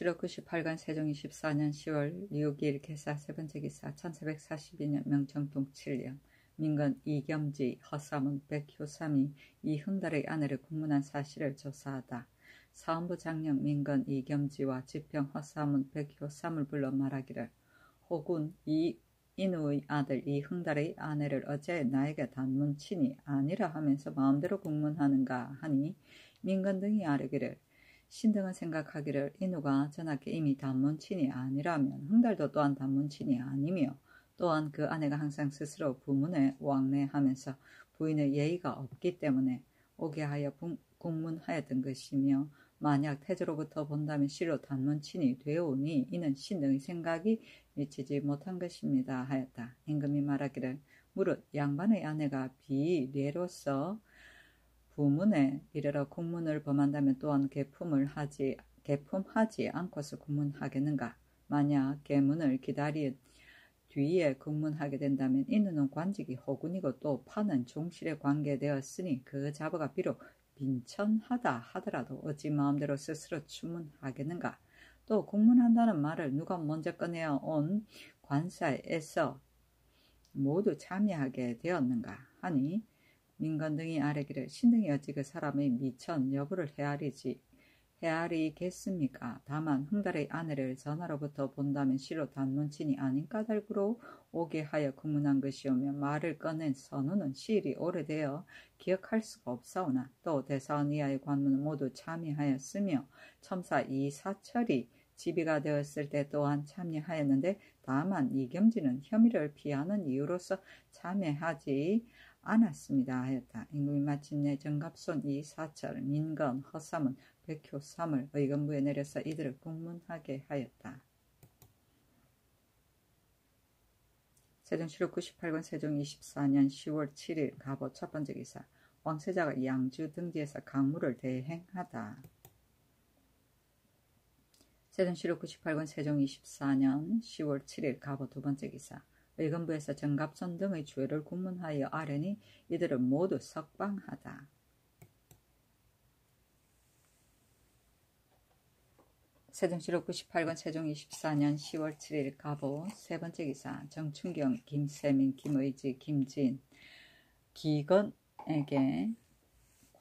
세종실록 98관 세종 24년 10월 6일 개사 세번째 기사 1442년 명정동 7년 민건 이겸지 허사문 백효삼이 이흥달의 아내를 공문한 사실을 조사하다. 사원부 장령 민건 이겸지와 지평 허사문 백효삼을 불러 말하기를 혹은 인우의 아들 이흥달의 아내를 어제 나에게 단문친이 아니라 하면서 마음대로 공문하는가 하니 민건 등이 아뢰기를 신등은 생각하기를 인우가 전하께 이미 단문친이 아니라면 흥달도 또한 단문친이 아니며 또한 그 아내가 항상 스스로 부문에 왕래하면서 부인의 예의가 없기 때문에 오게 하여 공문하였던 것이며 만약 태조로부터 본다면 실로 단문친이 되오니 이는 신등의 생각이 미치지 못한 것입니다 하였다. 임금이 말하기를 무릇 양반의 아내가 비례로서 부문에 이르러 공문을 범한다면 또한 개품하지 않고서 공문하겠는가. 만약 계문을 기다린 뒤에 공문하게 된다면 인우는 관직이 호군이고 또 파는 종실에 관계되었으니 그 자부가 비록 빈천하다 하더라도 어찌 마음대로 스스로 추문하겠는가. 또 공문한다는 말을 누가 먼저 꺼내어 온 관사에서 모두 참여하게 되었는가 하니 민건 등이 아뢰기를 신등이 어찌 그 사람의 미천 여부를 헤아리겠습니까? 다만 흥달의 아내를 전하로부터 본다면 실로 단문친이 아닌 까닭으로 오게 하여 공문한 것이오며 말을 꺼낸 선우는 시일이 오래되어 기억할 수가 없사오나 또 대사원 이하의 관문은 모두 참여하였으며 첨사 이사철이 지비가 되었을 때 또한 참여하였는데 다만 이겸지는 혐의를 피하는 이유로서 참여하지 않았습니다 하였다. 임금이 마침내 정갑손 이사철, 민건, 허삼은 백효삼을 의건부에 내려서 이들을 공문하게 하였다. 세종실록 98권 세종 24년 10월 7일 갑오 첫번째 기사 왕세자가 양주 등지에서 강무를 대행하다. 세종실록 98권 세종 24년 10월 7일 갑오 두번째 기사 의건부에서 정갑손 등의 죄를 공문하여 아뢰니 이들은 모두 석방하다. 세종실록 98권 세종 24년 10월 7일 갑오 세번째 기사 정춘경, 김세민, 김의지, 김진, 기건에게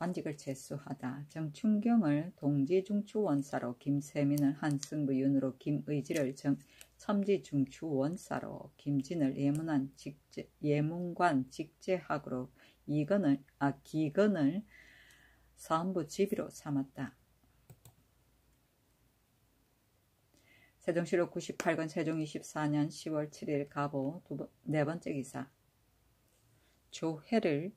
관직을 제수하다. 정춘경을 동지중추원사로, 김세민을 한승부윤으로, 김의지를 첨지중추원사로, 김진을 예문관 직제학으로, 기건을 사헌부 지비로 삼았다. 세종실록 98권 세종 24년 10월 7일 갑오 네번째 기사 조회를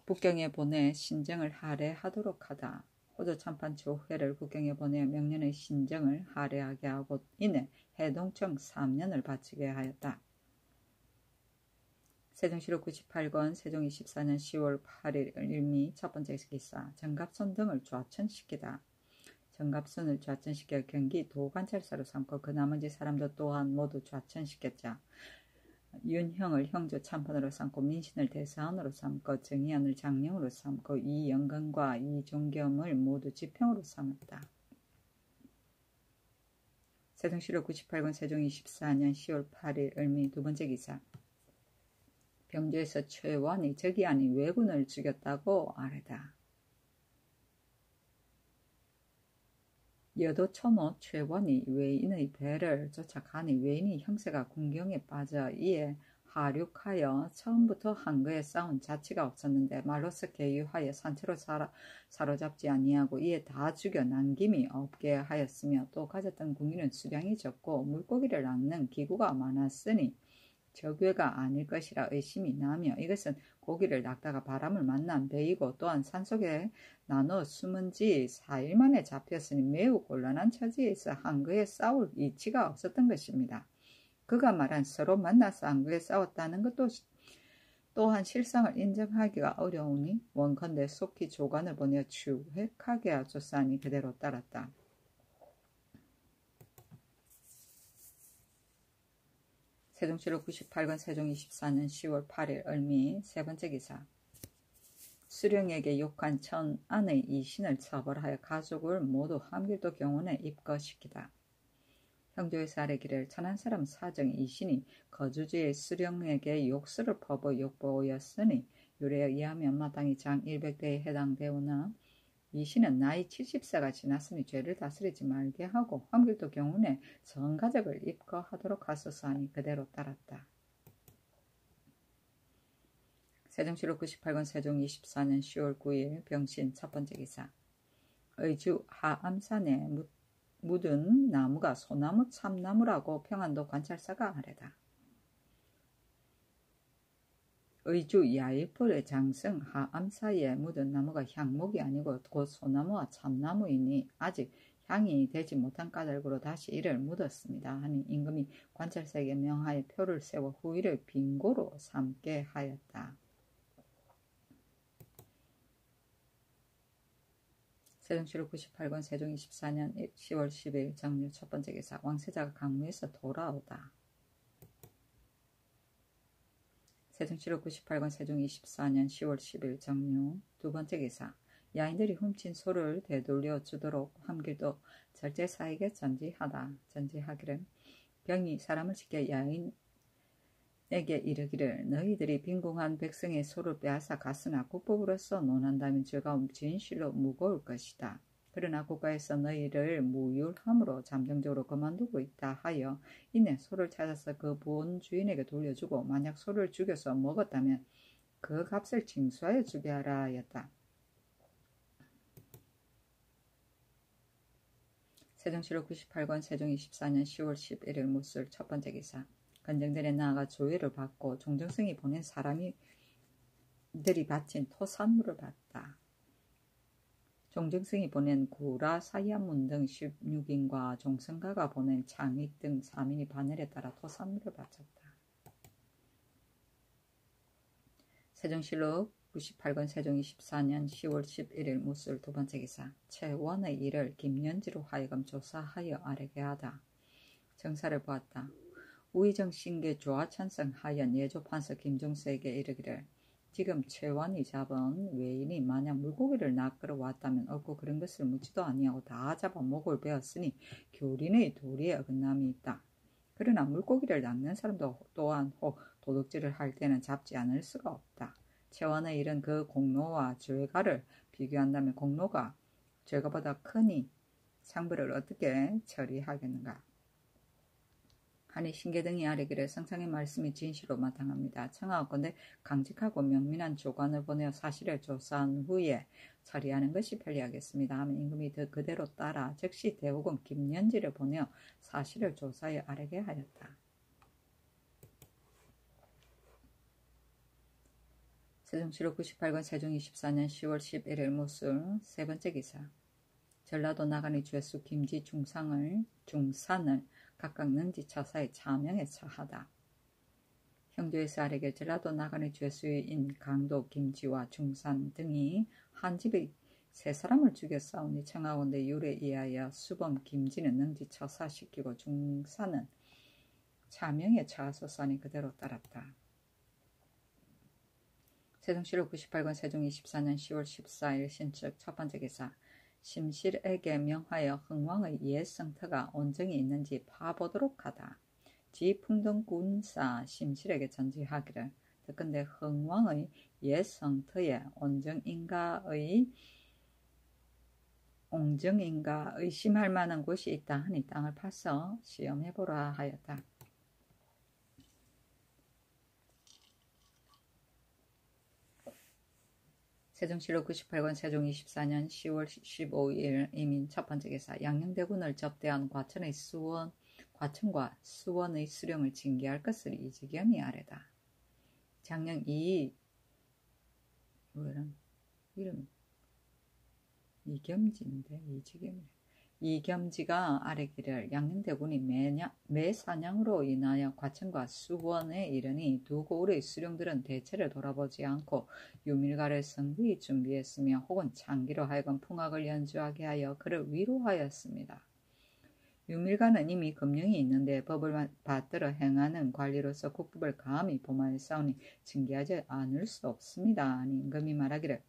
북경에 보내 신정을 할애하도록 하다. 호조 참판 조회를 북경에 보내 명년의 신정을 할애하게 하고 이내 해동청 3년을 바치게 하였다. 세종실록 98권 세종 24년 10월 8일 일미 첫번째 기사 정갑손 등을 좌천시키다. 정갑손을 좌천시켜 경기 도관찰사로 삼고 그 나머지 사람도 또한 모두 좌천시켰자. 윤형을 형조 참판으로 삼고 민신을 대사원으로 삼고 정의안을 장령으로 삼고 이영건과 이종겸을 모두 지평으로 삼았다. 세종실록 98권 세종 24년 10월 8일 을미 두번째 기사 병조에서 최원이 적이 아닌 왜군을 죽였다고 아뢰다. 여도천호 최원이 외인의 배를 쫓아가니 외인이 형세가 군경에 빠져 이에 하륙하여 처음부터 한거에 싸운 자치가 없었는데 말로서 계유하여 산채로 사로잡지 아니하고 이에 다 죽여 남김이 없게 하였으며 또 가졌던 궁리는 수량이 적고 물고기를 낚는 기구가 많았으니 적외가 아닐 것이라 의심이 나며 이것은 고기를 낚다가 바람을 만난 배이고 또한 산속에 나눠 숨은 지 4일 만에 잡혔으니 매우 곤란한 처지에 있어 한그에 싸울 이치가 없었던 것입니다. 그가 말한 서로 만나서 한그에 싸웠다는 것도 또한 실상을 인정하기가 어려우니 원컨대 속히 조관을 보내어 추획하게 하조사하니 그대로 따랐다. 세종실록 98권 세종 24년 10월 8일 을미 세번째 기사 수령에게 욕한 천안의 이신을 처벌하여 가족을 모두 함길도 경원에 입거시키다. 형조에서 아뢰기를 천한 사람 사정 이신이 거주지의 수령에게 욕설을 퍼부 욕보였으니 유래에 의하면 마땅히 장 100대에 해당되오나 이신은 나이 70세가 지났으니 죄를 다스리지 말게 하고 함길도 경운에 성가적을 입거하도록 하소서 하니 그대로 따랐다. 세종시록 98권 세종 24년 10월 9일 병신 첫 번째 기사. 의주 하암산에 묻은 나무가 소나무 참나무라고 평안도 관찰사가 아뢰다. 의주 야이풀의 장성 하암사이에 묻은 나무가 향목이 아니고 곧 소나무와 참나무이니 아직 향이 되지 못한 까닭으로 다시 이를 묻었습니다. 하니 임금이 관찰사에게 명하여 표를 세워 후일을 빙고로 삼게 하였다. 세종시록 98권 세종 24년 10월 10일 정묘 첫 번째 기사. 왕세자가 강무에서 돌아오다. 세종시록 98권 세종 24년 10월 10일 정묘 두 번째 기사. 야인들이 훔친 소를 되돌려 주도록 함길도 절제사에게 전지하기를 병이 사람을 지켜 야인에게 이르기를 너희들이 빈궁한 백성의 소를 빼앗아 갔으나 국법으로서 논한다면 죄가 진실로 무거울 것이다. 그러나 국가에서 너희를 무율함으로 잠정적으로 그만두고 있다 하여 이내 소를 찾아서 그 본 주인에게 돌려주고 만약 소를 죽여서 먹었다면 그 값을 징수하여 주게 하라 하였다. 세종시록 98권 세종 24년 10월 11일 무술 첫 번째 기사. 건정들에 나아가 조회를 받고 종정승이 보낸 사람들이 바친 토산물을 받다. 종정승이 보낸 구라 사이안문 등 16인과 종성가가 보낸 창익 등 3인이 바늘에 따라 토산물을 바쳤다. 세종시록 98권 세종 24년 10월 11일 무술 두 번째 기사. 최원의 일을 김연지로 하여금 조사하여 아뢰게 하다. 정사를 보았다. 우의정 신계 조화찬성 하연 예조판서 김종수에게 이르기를 지금 최원이 잡은 외인이 만약 물고기를 낚으러 왔다면 없고 그런 것을 묻지도 아니하고 다 잡아 목을 베었으니 교린의 도리에 어긋남이 있다. 그러나 물고기를 낚는 사람도 또한 혹 도둑질을 할 때는 잡지 않을 수가 없다. 최원의 일은 그 공로와 죄가를 비교한다면 공로가 죄가보다 크니 상부를 어떻게 처리하겠는가. 하니 신계 등이 아뢰기를 성상의 말씀이 진실로 마땅합니다. 청하건대 강직하고 명민한 조관을 보내어 사실을 조사한 후에 처리하는 것이 편리하겠습니다. 하면 임금이 그대로 따라 즉시 대우금 김연지를 보내어 사실을 조사해 아뢰게 하였다. 세종시록 98권 세종 24년 10월 11일 무술 세 번째 기사. 전라도 나간의 죄수 김지 중산을 각각 능지 처사에 차명에 처하다. 형조에서 아래게 전라도 나간의 죄수인 강도 김지와 중산 등이 한 집에 세 사람을 죽여 싸우니 청하건대 율에 의하여 수범 김지는 능지 처사시키고 중산은 차명에 처하소서 하니 그대로 따랐다. 세종시록 98권 세종 24년 10월 14일 신축 첫 번째 기사. 심실에게 명하여 흥왕의 옛 성터가 온정이 있는지 파보도록 하다. 지풍등군사 심실에게 전지하기를 듣건대 흥왕의 옛 성터에 온정인가 의심할 만한 곳이 있다 하니 땅을 파서 시험해보라 하였다. 세종시록 98권 세종 24년 10월 15일 이민 첫 번째 기사. 양녕대군을 접대한 과천과 수원의 수령을 징계할 것을 이지겸이 아뢰다. 장령 이름 이겸지인데 이지겸이래. 이겸지가 아뢰기를 양녕대군이 매사냥으로 인하여 과천과 수원에 이르니 두 고을의 수령들은 대체를 돌아보지 않고 유밀가를 성비히 준비했으며 혹은 장기로 하여금 풍악을 연주하게 하여 그를 위로하였습니다. 유밀가는 이미 금령이 있는데 법을 받들어 행하는 관리로서 국법을 감히 범하였사오니 징계하지 않을 수 없습니다. 아니 임금이 말하기를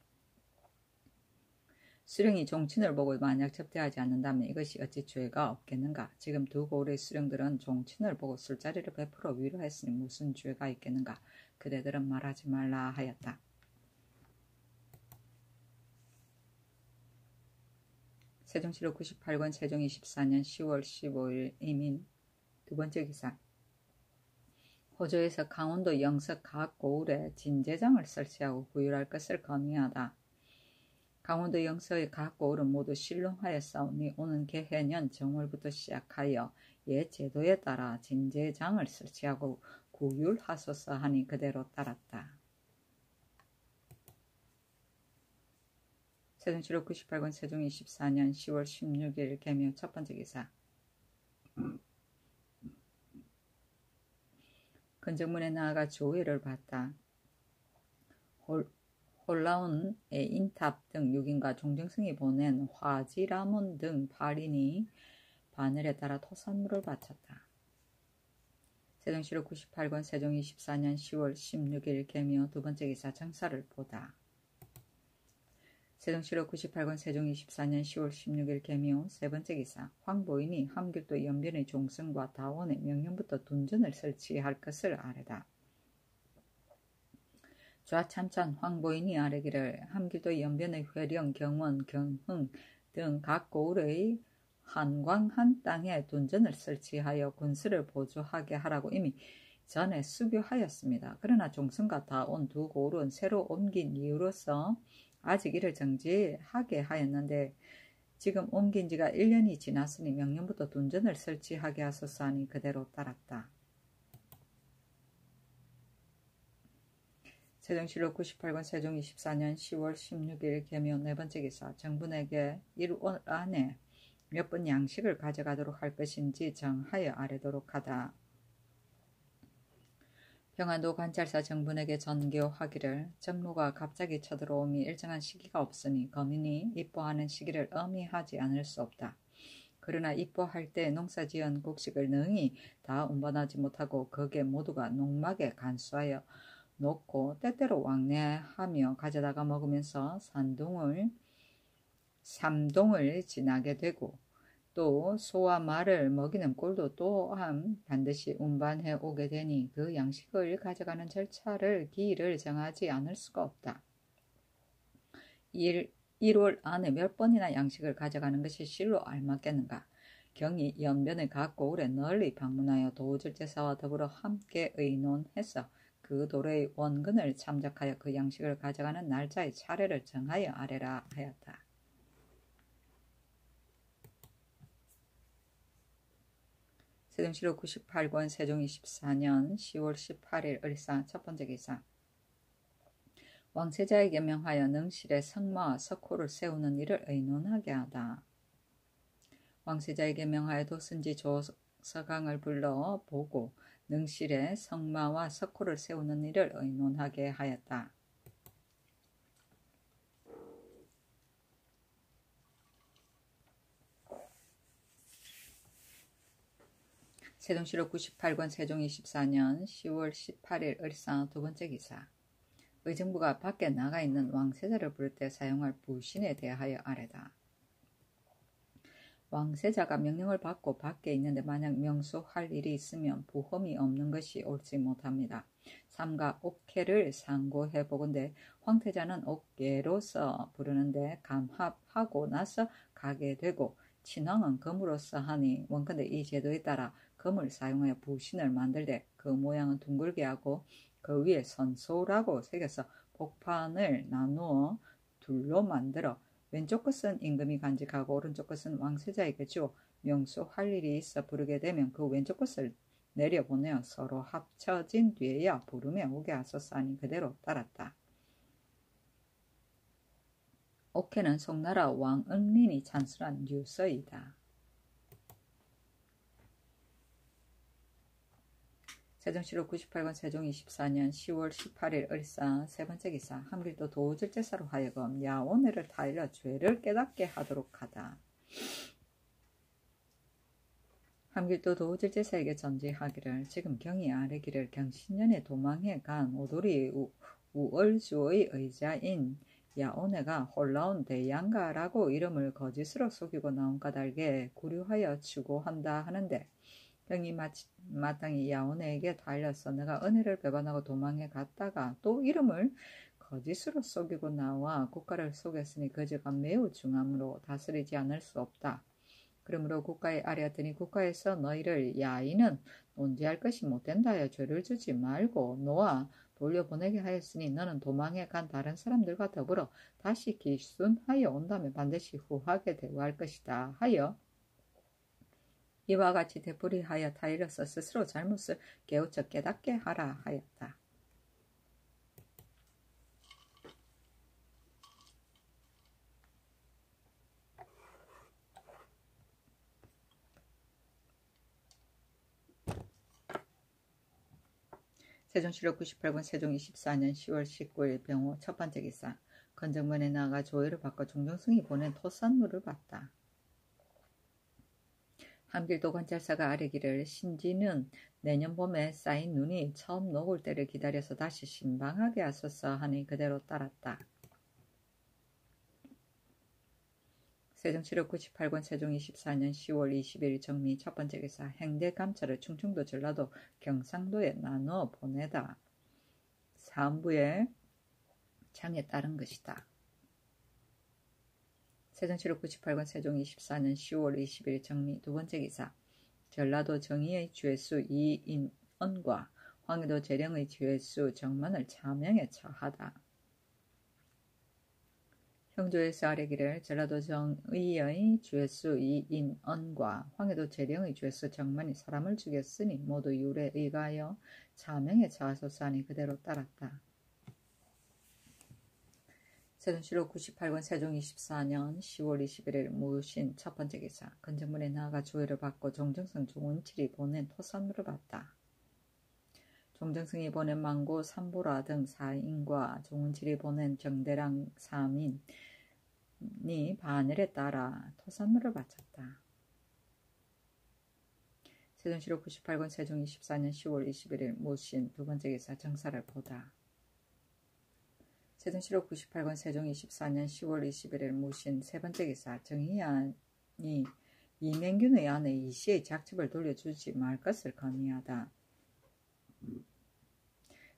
수령이 종친을 보고 만약 접대하지 않는다면 이것이 어찌 죄가 없겠는가? 지금 두 고을의 수령들은 종친을 보고 술자리를 베풀어 위로했으니 무슨 죄가 있겠는가? 그대들은 말하지 말라 하였다. 세종시록 98권 세종 24년 10월 15일 이민 두 번째 기사. 호조에서 강원도 영서 각 고을에 진제장을 설치하고 구휼할 것을 건의하다. 강원도 영서의 각 고을은 모두 신롱하였사오니 오는 개해년 정월부터 시작하여 옛 제도에 따라 진제장을 설치하고 구휼하소서 하니 그대로 따랐다. 세종시록 98권 세종 24년 10월 16일 개묘 첫 번째 기사. 근정문에 나아가 조회를 받다. 홀라운의 인탑 등 6인과 종정승이 보낸 화지라문 등 8인이 바늘에 따라 토산물을 바쳤다. 세종시록 98권 세종 24년 10월 16일 개묘 두 번째 기사. 정사를 보다. 세종시록 98권 세종 24년 10월 16일 개묘 세 번째 기사. 황보인이 함길도 연변의 종승과 다원의 명령부터 둔전을 설치할 것을 아뢰다. 좌참찬 황보인이 아뢰기를 함길도 연변의 회령, 경원, 경흥 등 각 고을의 한광한 땅에 둔전을 설치하여 군수를 보조하게 하라고 이미 전에 수교하였습니다. 그러나 종승과 다온 두 고을은 새로 옮긴 이유로서 아직 이를 정지하게 하였는데 지금 옮긴 지가 1년이 지났으니 명령부터 둔전을 설치하게 하소서 하니 그대로 따랐다. 세종시록 98권 세종 24년 10월 16일 개묘 네 번째 기사. 정분에게 1월 안에 몇 번 양식을 가져가도록 할 것인지 정하여 아뢰도록 하다. 평안도 관찰사 정분에게 전교하기를 정로가 갑자기 쳐들어옴이 일정한 시기가 없으니 거민이 입보하는 시기를 엄히하지 않을 수 없다. 그러나 입보할 때 농사지은 곡식을 능히 다 운반하지 못하고 거기에 모두가 농막에 간수하여 놓고 때때로 왕래하며 가져다가 먹으면서 삼동을 지나게 되고 또 소와 말을 먹이는 꼴도 또한 반드시 운반해 오게 되니 그 양식을 가져가는 절차를 기일을 정하지 않을 수가 없다. 1월 안에 몇 번이나 양식을 가져가는 것이 실로 알맞겠는가? 경이 연변의 각 고을에 널리 방문하여 도우절제사와 더불어 함께 의논해서 그 도로의 원근을 참작하여 그 양식을 가져가는 날짜의 차례를 정하여 아뢰라 하였다. 세종시록 98권 세종 24년 10월 18일 을사 첫 번째 기사. 왕세자에게 명하여 능실에 성마와 석호를 세우는 일을 의논하게 하다. 왕세자에게 명하여 도슨지 조서강을 불러 보고 능실에 성마와 석호를 세우는 일을 의논하게 하였다. 세종시록 98권 세종 24년 10월 18일 을사 두 번째 기사. 의정부가 밖에 나가 있는 왕세자를 부를 때 사용할 부신에 대하여 아뢰다. 왕세자가 명령을 받고 밖에 있는데 만약 명수할 일이 있으면 부험이 없는 것이 옳지 못합니다. 삼가 옥회를 상고해 보건대 황태자는 옥계로서 부르는데 감합하고 나서 가게 되고 친왕은 검으로서 하니 원컨대 이 제도에 따라 검을 사용하여 부신을 만들되 그 모양은 둥글게 하고 그 위에 선소라고 새겨서 복판을 나누어 둘로 만들어 왼쪽 것은 임금이 간직하고 오른쪽 것은 왕세자에게 주어 명수할 일이 있어 부르게 되면 그 왼쪽 것을 내려보내어 서로 합쳐진 뒤에야 부르며 오게 하소서 하니 그대로 따랐다. 옥회는 송나라 왕응린이 찬술한 유서이다. 세종시록 98권 세종 24년 10월 18일 을사 세 번째 기사. 함길도 도우절제사로 하여금 야원회를 타일러 죄를 깨닫게 하도록 하다. 함길도 도우절제사에게 전지하기를 지금 경이 아뢰기를 경신년에 도망해 간 오도리 우월주의 의자인 야오네가 홀라온 대양가라고 이름을 거짓으로 속이고 나온 까닭에 구류하여 추고한다 하는데, 병이 마땅히 야오네에게 달려서 내가 은혜를 배반하고 도망해 갔다가 또 이름을 거짓으로 속이고 나와 국가를 속였으니 그 죄가 매우 중함으로 다스리지 않을 수 없다. 그러므로 국가에 아뢰었더니 국가에서 너희를 야이는 논지할 것이 못된다 하여 죄를 주지 말고 놓아 돌려보내게 하였으니 너는 도망해 간 다른 사람들과 더불어 다시 기순하여 온다면 반드시 후하게 대우할 것이다 하여 이와 같이 되풀이하여 타일러서 스스로 잘못을 깨우쳐 깨닫게 하라 하였다. 세종실록 98권 세종 24년 10월 19일 병호 첫 번째 기사. 건정문에 나아가 조회를 받고 종정승이 보낸 토산물을 봤다. 함길도 관찰사가 아뢰기를 신지는 내년 봄에 쌓인 눈이 처음 녹을 때를 기다려서 다시 신방하게 하소서 하니 그대로 따랐다. 세종실록 98권 세종 24년 10월 20일 정미 첫 번째 기사. 행대 감찰을 충청도 전라도 경상도에 나누어 보내다. 사헌부의 장에 따른 것이다. 세종실록 98권 세종 24년 10월 20일 정미 두 번째 기사. 전라도 정의의 죄수 이인언과 황해도 재령의 죄수 정만을 차명에 처하다. 형조에서 아뢰기를 전라도 정의의 죄수 이인언과 황해도 재령의 죄수 정만이 사람을 죽였으니 모두 율에 의가하여 차명에 처하소서 하니 그대로 따랐다. 세종실록 98권 세종 24년 10월 21일 무신 첫 번째 기사. 건정문에 나아가 조회를 받고 종정승 조은칠이 보낸 토산물을 봤다. 종정승이 보낸 망고 삼보라 등 4인과 조은칠이 보낸 정대랑 3인이 반열에 따라 토산물을 바쳤다. 세종실록 98권 세종 24년 10월 21일 무신 두 번째 기사. 정사를 보다. 세종실록 98권 세종 24년 10월 21일 무신 세 번째 기사. 정의안이 이맹균의 아내 이씨의 작첩을 돌려주지 말 것을 건의하다.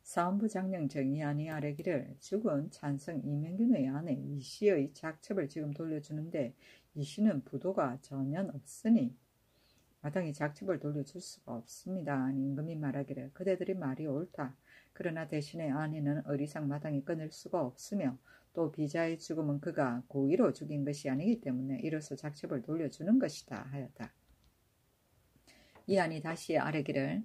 사헌부 장령 정의안이 아뢰기를 죽은 찬성 이맹균의 아내 이씨의 작첩을 지금 돌려주는데 이씨는 부도가 전혀 없으니 마땅히 작첩을 돌려줄 수가 없습니다. 임금이 말하기를 그대들이 말이 옳다. 그러나 대신에 아내는 의리상 마땅히 끊을 수가 없으며 또 비자의 죽음은 그가 고의로 죽인 것이 아니기 때문에 이로써 작첩을 돌려주는 것이다 하였다. 이 안이 다시 아뢰기를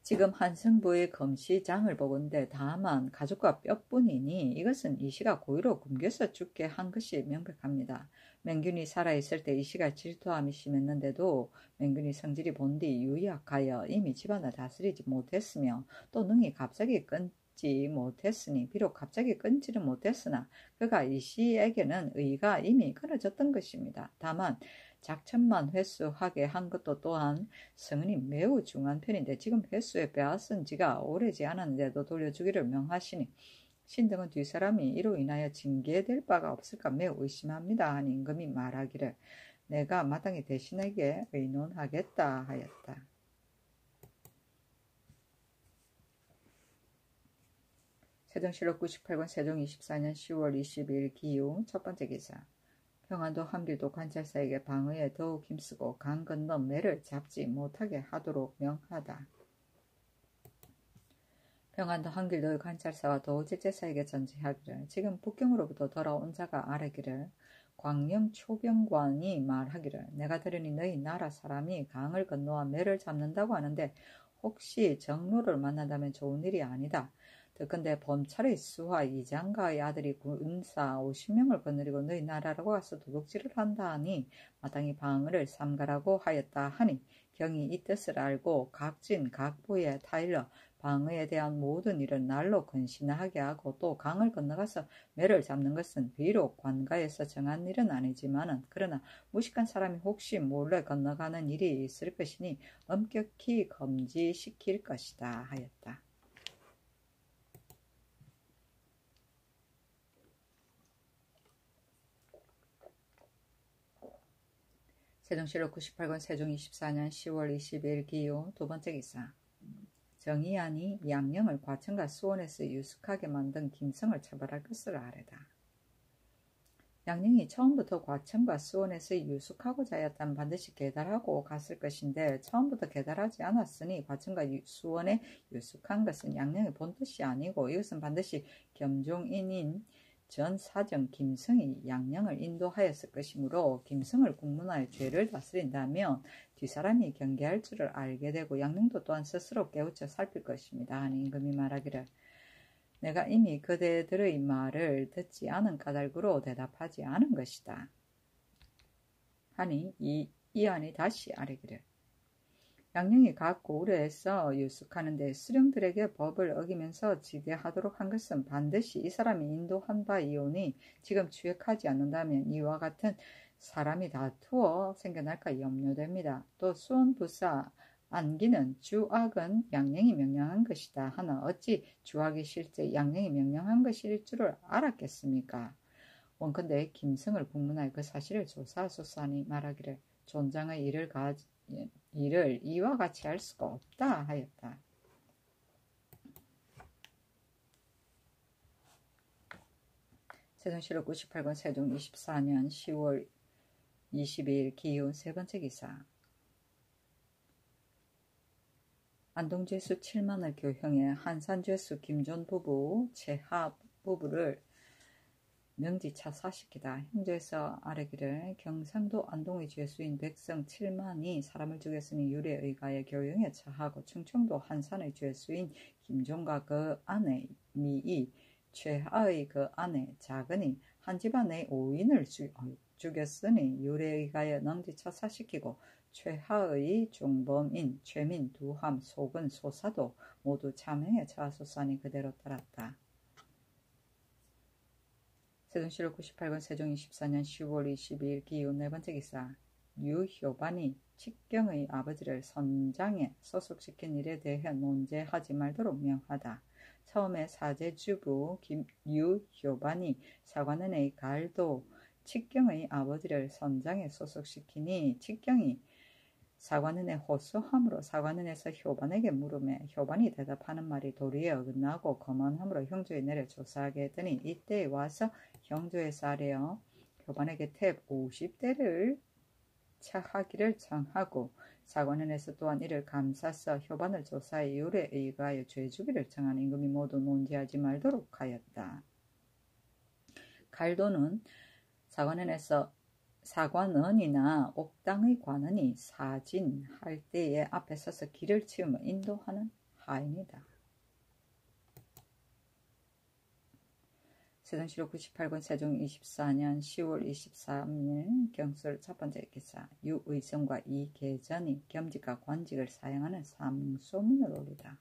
지금 한성부의 검시장을 보건대 다만 가죽과 뼈뿐이니 이것은 이씨가 고의로 굶겨서 죽게 한 것이 명백합니다. 맹균이 살아있을 때 이씨가 질투함이 심했는데도 맹균이 성질이 본디 유약하여 이미 집안을 다스리지 못했으며 또 능히 갑자기 끊지 못했으니 비록 갑자기 끊지는 못했으나 그가 이씨에게는 의가 이미 끊어졌던 것입니다. 다만 작첩만 회수하게 한 것도 또한 성은이 매우 중한 편인데 지금 회수에 빼앗은 지가 오래지 않았는데도 돌려주기를 명하시니 신등은 뒷사람이 이로 인하여 징계될 바가 없을까 매우 의심합니다 하니 임금이 말하기를 내가 마땅히 대신에게 의논하겠다 하였다. 세종실록 98권 세종 24년 10월 20일 기후 첫 번째 기사. 평안도 함길도 관찰사에게 방어에 더욱 힘쓰고 강 건너 매를 잡지 못하게 하도록 명하다. 평안도 함길도의 관찰사와 도제제사에게 전지하기를 지금 북경으로부터 돌아온 자가 아뢰기를 광령 초병관이 말하기를 내가 들으니 너희 나라 사람이 강을 건너와 매를 잡는다고 하는데 혹시 정로를 만난다면 좋은 일이 아니다. 듣건대 범찰의 수하 이장가의 아들이 군사 50명을 거느리고 너희 나라로 가서 도둑질을 한다 하니 마땅히 방어를 삼가라고 하였다 하니 경이 이 뜻을 알고 각진 각부에 타일러 방어에 대한 모든 일을 날로 근신하게 하고 또 강을 건너가서 매를 잡는 것은 비록 관가에서 정한 일은 아니지만은 그러나 무식한 사람이 혹시 몰래 건너가는 일이 있을 것이니 엄격히 금지시킬 것이다 하였다. 세종실록 98권 세종 24년 10월 20일 기호 두 번째 기사. 정의안이 양령을 과천과 수원에서 유숙하게 만든 김성을 처벌할 것을 아뢰다. 양령이 처음부터 과천과 수원에서 유숙하고자 하였다면 반드시 계달하고 갔을 것인데 처음부터 계달하지 않았으니 과천과 수원에 유숙한 것은 양령의 본뜻이 아니고 이것은 반드시 겸종인인 전 사정 김성이 양령을 인도하였을 것이므로 김성을 국문하여 죄를 다스린다면 뒷사람이 경계할 줄을 알게 되고 양령도 또한 스스로 깨우쳐 살필 것입니다. 하니 임금이 말하기를 내가 이미 그대들의 말을 듣지 않은 까닭으로 대답하지 않은 것이다. 하니 이 안이 다시 아뢰기를 양령이 각 고을에서 유숙하는데 수령들에게 법을 어기면서 지대하도록 한 것은 반드시 이 사람이 인도한 바이오니 지금 추역하지 않는다면 이와 같은 사람이 다투어 생겨날까 염려됩니다. 또 수원부사 안기는 주악은 양령이 명령한 것이다 하나 어찌 주악이 실제 양령이 명령한 것일 줄을 알았겠습니까? 원컨대 김성을 국문하여 그 사실을 조사하소서하니 말하기를 존장의 일을 이와 같이 할 수가 없다 하였다. 세종실록 98권 세종 24년 10월 22일 기호 세 번째 기사. 안동죄수 7만을 교형해 한산죄수 김존 부부 최하 부부를 명지차사시키다. 형제에서 아뢰기를 경상도 안동의 죄수인 백성 7만이 사람을 죽였으니 율에 의가해 교형에 처하고 충청도 한산의 죄수인 김종과 그 아내 미이 최하의 그 아내 작은이 한 집안의 5인을 죽였으니 율에 의가해 명지차사시키고 최하의 종범인 최민 두함 속은 소사도 모두 참행에 처하소서하니 그대로 따랐다. 세종실록 98권 세종 24년 10월 22일 기호 네 번째 기사. 유효반이 칙경의 아버지를 선장에 소속시킨 일에 대해 논제하지 말도록 명하다. 처음에 사제주부 유효반이 사관원의 갈도 칙경의 아버지를 선장에 소속시키니 칙경이 사관원에 호소함으로 사관원에서 효반에게 물음에 효반이 대답하는 말이 도리에 어긋나고 거만함으로 형조에 내려 조사하게 했더니 이때에 와서 형조에서 아뢰어 효반에게 탭 50대를 차하기를 청하고 사관원에서 또한 이를 감사서 효반을 조사해 율에 의거하여 죄주기를 청한 임금이 모두 논지하지 말도록 하였다. 갈도는 사관원이나 옥당의 관원이 사진할 때에 앞에 서서 길을 치우며 인도하는 하인이다. 세종실록 98권 세종 24년 10월 23일 경술 첫 번째 기사. 유의성과 이계전이 겸직과 관직을 사용하는 삼소문을 올리다.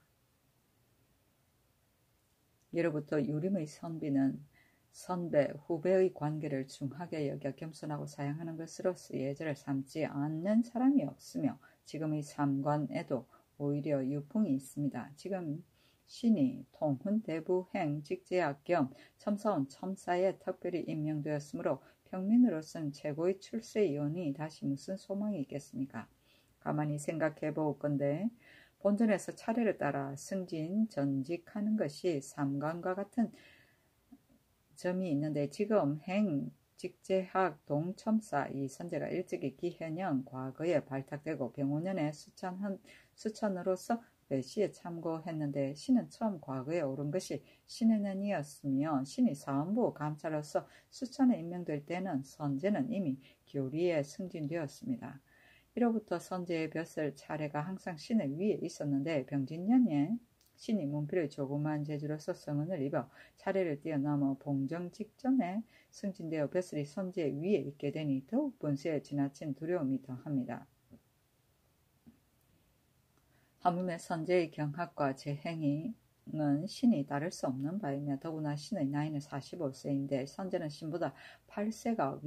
예로부터 유림의 선비는 선배, 후배의 관계를 중하게 여겨 겸손하고 사양하는 것으로서 예절을 삼지 않는 사람이 없으며 지금의 삼관에도 오히려 유풍이 있습니다. 지금 신이 통훈대부행 직제학 겸 첨사원 첨사에 특별히 임명되었으므로 평민으로서는 최고의 출세이오니 다시 무슨 소망이 있겠습니까? 가만히 생각해 보건대 본전에서 차례를 따라 승진, 전직하는 것이 삼관과 같은 점이 있는데 지금 행, 직제학, 동첨사 이 선제가 일찍이 기해년 과거에 발탁되고 병오년에 수천으로서 배시에 참고했는데 신은 처음 과거에 오른 것이 신의 년이었으며 신이 사헌부 감찰로서 수천에 임명될 때는 선제는 이미 교리에 승진되었습니다. 이로부터 선제의 벼슬 차례가 항상 신의 위에 있었는데 병진년에 신이 문필의 조그만 재주로서 성은을 입어 차례를 뛰어넘어 봉정 직전에 승진되어 벼슬이 선제 위에 있게 되니 더욱 본세에 지나친 두려움이 더합니다. 하물며 선제의 경학과 재행은 신이 따를 수 없는 바이며 더구나 신의 나이는 45세인데 선제는 신보다 8세가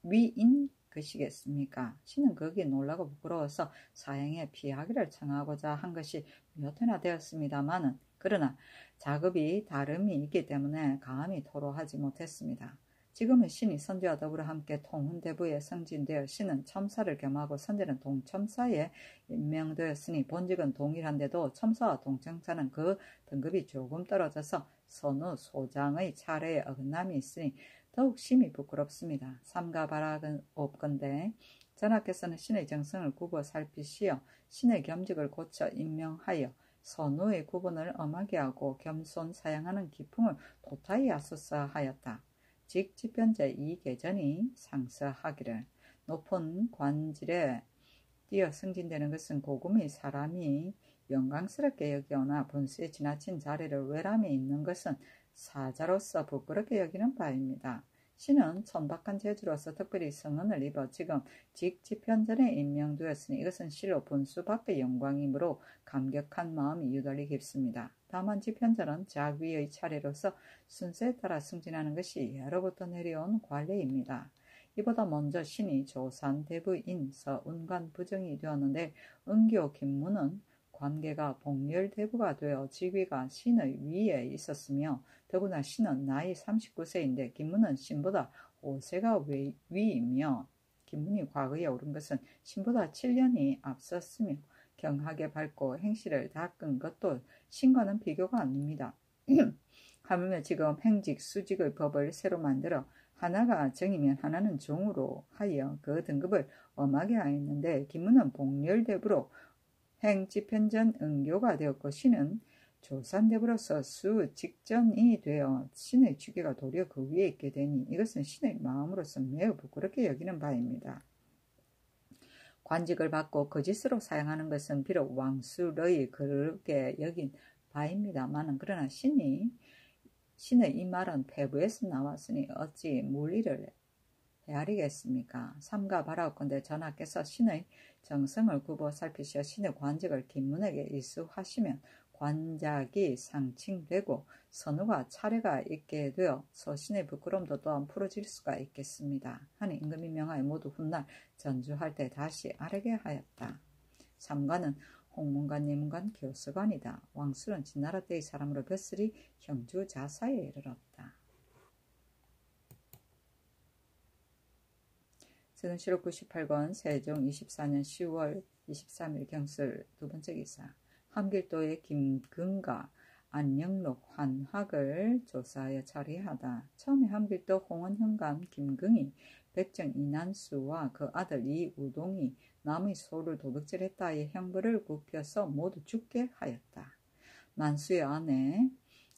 위인 것이겠습니까? 신은 거기에 놀라고 부끄러워서 사형에 피하기를 청하고자 한 것이 몇 회나 되었습니다마는 그러나 자급이 다름이 있기 때문에 감히 토로하지 못했습니다. 지금은 신이 선제와 더불어 함께 통훈대부에 승진되어 신은 첨사를 겸하고 선제는 동첨사에 임명되었으니 본직은 동일한데도 첨사와 동첨사는 그 등급이 조금 떨어져서 선우 소장의 차례에 어긋남이 있으니 더욱 심히 부끄럽습니다. 삼가 바락은 없건대 전하께서는 신의 정성을 굽어 살피시어 신의 겸직을 고쳐 임명하여 선우의 구분을 엄하게 하고 겸손 사양하는 기풍을 도타이 하소서 하였다. 직집현제 이 계전이 상서하기를 높은 관질에 뛰어 승진되는 것은 고금의 사람이 영광스럽게 여기오나 본수에 지나친 자리를 외람에 있는 것은 사자로서 부끄럽게 여기는 바입니다. 신은 천박한 재주로서 특별히 성은을 입어 지금 직집현전에 임명되었으니 이것은 실로 본수 밖의 영광이므로 감격한 마음이 유달리 깊습니다. 다만 집현전은 자위의 차례로서 순서에 따라 승진하는 것이 예로부터 내려온 관례입니다. 이보다 먼저 신이 조산대부인 서운관 부정이 되었는데 은교 김문은 관계가 복렬대부가 되어 직위가 신의 위에 있었으며 더구나 신은 나이 39세인데 김문은 신보다 5세가 위이며 김문이 과거에 오른 것은 신보다 7년이 앞섰으며 경하게 밝고 행실을 닦은 것도 신과는 비교가 아닙니다. 하물며 지금 행직 수직의 법을 새로 만들어 하나가 정이면 하나는 종으로 하여 그 등급을 엄하게 하였는데 김문은 복렬대부로 행집현전 은교가 되었고 신은 조산대부로서 수 직전이 되어 신의 주계가 도리어 그 위에 있게 되니 이것은 신의 마음으로서 매우 부끄럽게 여기는 바입니다. 관직을 받고 거짓으로 사용하는 것은 비록 왕술의 그렇게 여긴 바입니다만 그러나 신의 이 말은 폐부에서 나왔으니 어찌 물리를 헤아리겠습니까? 삼가 바라옵건대 전하께서 신의 정성을 굽어 살피시어 신의 관직을 김문에게 이수하시면 관작이 상칭되고 선우가 차례가 있게 되어 서신의 부끄러움도 또한 풀어질 수가 있겠습니다. 하니 임금이 명하여 모두 훗날 전주할 때 다시 아뢰게 하였다. 삼관은 홍문관, 예문관, 교수관이다. 왕술은 진나라 때의 사람으로 벼슬이 형주 자사에 이르렀다. 세종실록 98권 세종 24년 10월 23일 경술 두 번째 기사 함길도의 김근과 안영록 환학을 조사하여 처리하다. 처음에 함길도 홍원현감 김근이 백정 이난수와 그 아들 이우동이 남의 소를 도둑질했다 하여 형벌을 굽혀서 모두 죽게 하였다. 난수의 아내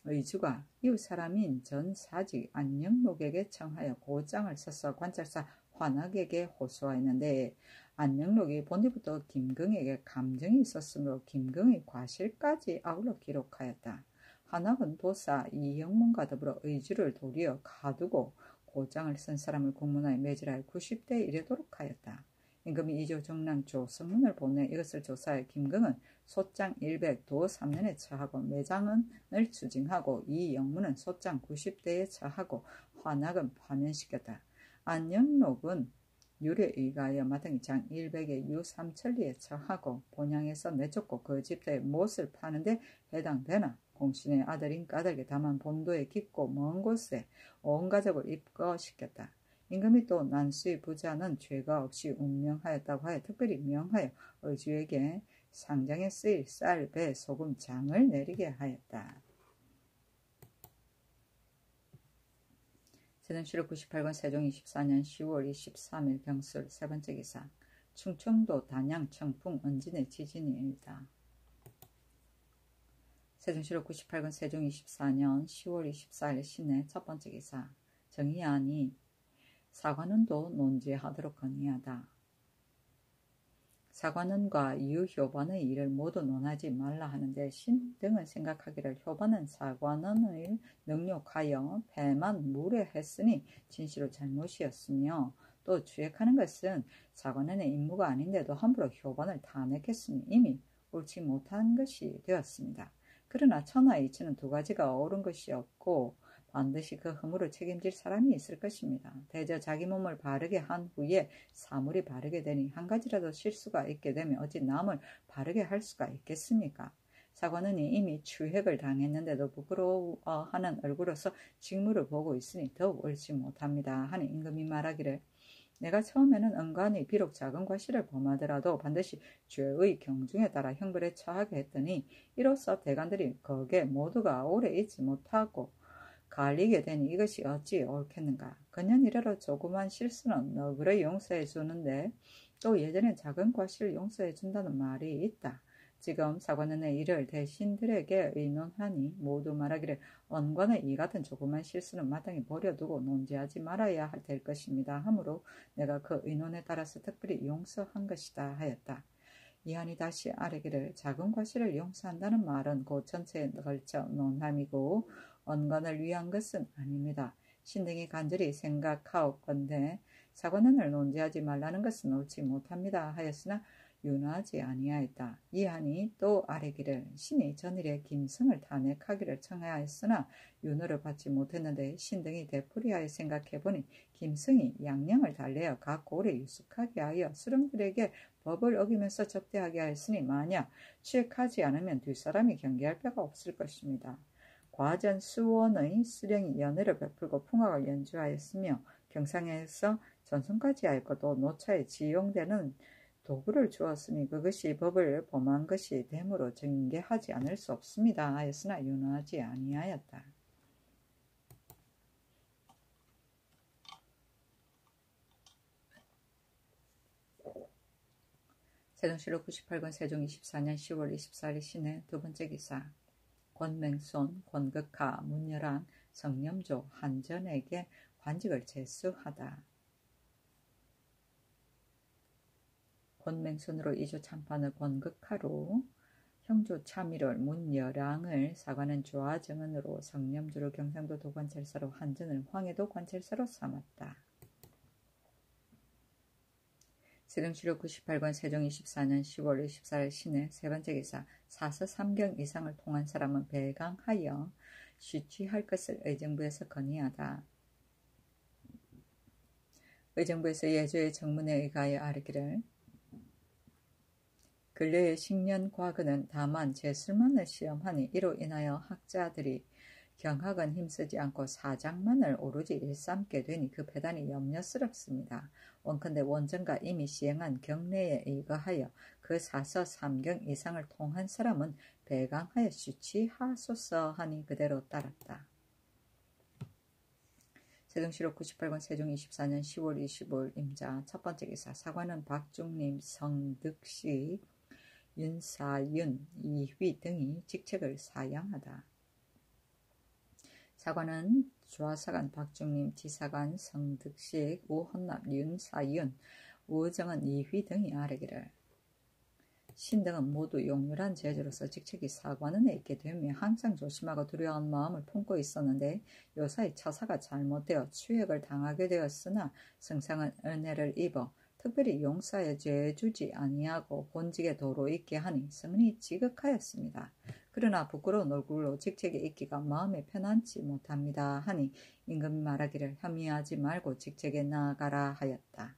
의주가 이웃 사람인 전 사직 안영록에게 청하여 고장을 써서 관찰사 환학에게 호소하였는데 안영록이 본디부터 김근에게 감정이 있었으므로 김근의 과실까지 아울러 기록하였다. 환학은 도사 이영문과 더불어 의주를 도리어 가두고 고장을 쓴 사람을 국문화에 매질하여 90대에 이르도록 하였다. 임금이 이조 정랑 조선문을 보내 이것을 조사해 김근은 소장 100 도 3년에 처하고 매장을 추징하고 이 영문은 소장 90대에 처하고 환학은 파면시켰다. 안영록은 율에 의하여 마등이 장 100에 유 3천리에 처하고 본향에서 내쫓고 그 집터에 못을 파는데 해당되나 공신의 아들인 까닭에 다만 본도에 깊고 먼 곳에 온 가족을 입거시켰다. 임금이 또 난수의 부자는 죄가 없이 운명하였다고 하여 특별히 명하여 의주에게 상장에 쓰일 쌀, 배, 소금, 장을 내리게 하였다. 세종실록 98권 세종 24년 10월 23일 경술 세 번째 기사 충청도 단양 청풍 은진의 지진이 일다. 세종실록 98권 세종 24년 10월 24일 신의 첫 번째 기사 정의안이 사관원도 논지하도록 건의하다. 사관원과 이후 효반의 일을 모두 논하지 말라 하는데 신 등은 생각하기를 효반은 사관원을 능욕하여 패만 무례했으니 진시로 잘못이었으며 또 주액하는 것은 사관원의 임무가 아닌데도 함부로 효반을 탄핵했으니 이미 옳지 못한 것이 되었습니다. 그러나 천하의 이치는 두 가지가 옳은 것이 없고 반드시 그 허물을 책임질 사람이 있을 것입니다. 대저 자기 몸을 바르게 한 후에 사물이 바르게 되니 한 가지라도 실수가 있게 되면 어찌 남을 바르게 할 수가 있겠습니까? 사관원이 이미 추핵을 당했는데도 부끄러워하는 얼굴로서 직무를 보고 있으니 더욱 옳지 못합니다. 하니 임금이 말하기를 내가 처음에는 은관이 비록 작은 과실을 범하더라도 반드시 죄의 경중에 따라 형벌에 처하게 했더니 이로써 대관들이 거기에 모두가 오래 있지 못하고 갈리게 되니 이것이 어찌 옳겠는가. 그년 이래로 조그만 실수는 너그러 용서해 주는데 또 예전엔 작은 과실을 용서해 준다는 말이 있다. 지금 사관원의 이를 대신들에게 의논하니 모두 말하기를 언관의 이 같은 조그만 실수는 마땅히 버려두고 논지하지 말아야 될 것입니다. 하므로 내가 그 의논에 따라서 특별히 용서한 것이다 하였다. 이한이 다시 아뢰기를 작은 과실을 용서한다는 말은 그 전체에 걸쳐 논함이고 언관을 위한 것은 아닙니다. 신등이 간절히 생각하옵건대 사관원을 논지하지 말라는 것은 옳지 못합니다 하였으나 윤하지 아니하였다. 이하니 또 아뢰기를 신이 전일에 김승을 탄핵하기를 청하였으나 윤호를 받지 못했는데 신등이 되풀이하여 생각해보니 김승이 양령을 달래어 각 고을에 유숙하게 하여 수령들에게 법을 어기면서 접대하게 하였으니 만약 취획하지 않으면 뒷사람이 경계할 데가 없을 것입니다. 과전 수원의 수령이 연회를 베풀고 풍악을 연주하였으며 경상에서 전송까지 하였고 노차에 지용되는 도구를 주었으니 그것이 법을 범한 것이 되므로 징계하지 않을 수 없습니다 하였으나 윤하지 아니하였다. 세종실록 98권 세종 24년 10월 24일 신해 두 번째 기사. 권맹손, 권극하, 문열왕, 성념조, 한전에게 관직을 제수하다. 권맹손으로 이조 참판을 권극하로 형조 참의를 문열왕을 사관은 조화정언으로 성념조를 경상도 도관찰사로 한전을 황해도 관찰사로 삼았다. 세종실록 98권 세종 24년 10월 24일 신해 세 번째 기사. 사서 3경 이상을 통한 사람은 배강하여 쉬취할 것을 의정부에서 건의하다. 의정부에서 예조의 정문에 의하여 아뢰기를 근래의 식년 과거는 다만 제술만을 시험하니 이로 인하여 학자들이 경학은 힘쓰지 않고 사장만을 오로지 일삼게 되니 그 배단이 염려스럽습니다. 원컨대 원전가 이미 시행한 경례에 의거하여 그 사서 3경 이상을 통한 사람은 배강하여 쉬취하소서 하니 그대로 따랐다. 세종실록 98권 세종 24년 10월 25일 임자 첫 번째 기사. 사관은 박중림, 성득식, 윤사윤, 이휘 등이 직책을 사양하다. 사관은 조화사관 박중림, 지사관 성득식, 우헌납, 윤사윤, 우정은, 이휘 등이 아뢰기를 신등은 모두 용률한 제주로서 직책이 사관원에 있게 되며 항상 조심하고 두려운 마음을 품고 있었는데 요사이 처사가 잘못되어 추획을 당하게 되었으나 성상은 은혜를 입어 특별히 용사에 죄 주지 아니하고 본직에 도로 있게 하니 성은이 지극하였습니다. 그러나 부끄러운 얼굴로 직책에 있기가 마음에 편안치 못합니다 하니 임금이 말하기를 혐의하지 말고 직책에 나아가라 하였다.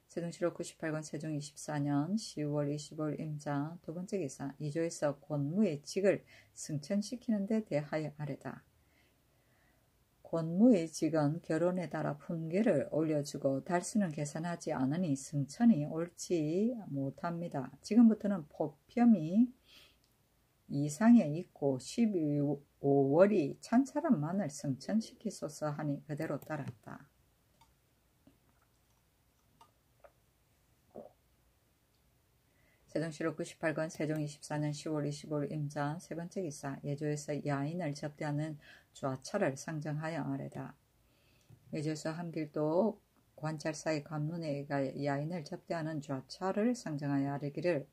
세종실록 98권 세종 24년 10월 25일 임자 두 번째 기사. 이조에서 권무의 직을 승천시키는 데 대하여 아뢰다. 권무의 직은 결혼에 따라 품계를 올려주고 달수는 계산하지 않으니 승천이 옳지 못합니다. 지금부터는 포평이 이상에 있고 12월이 찬 사람만을 승천시키소서 하니 그대로 따랐다. 세종실록 98권 세종 24년 10월 25일 임자 세 번째 기사. 예조에서 야인을 접대하는 좌차를 상정하여 아뢰다. 예조에서 함길도 관찰사의 감론에 의하여 야인을 접대하는 좌차를 상정하여 아뢰기를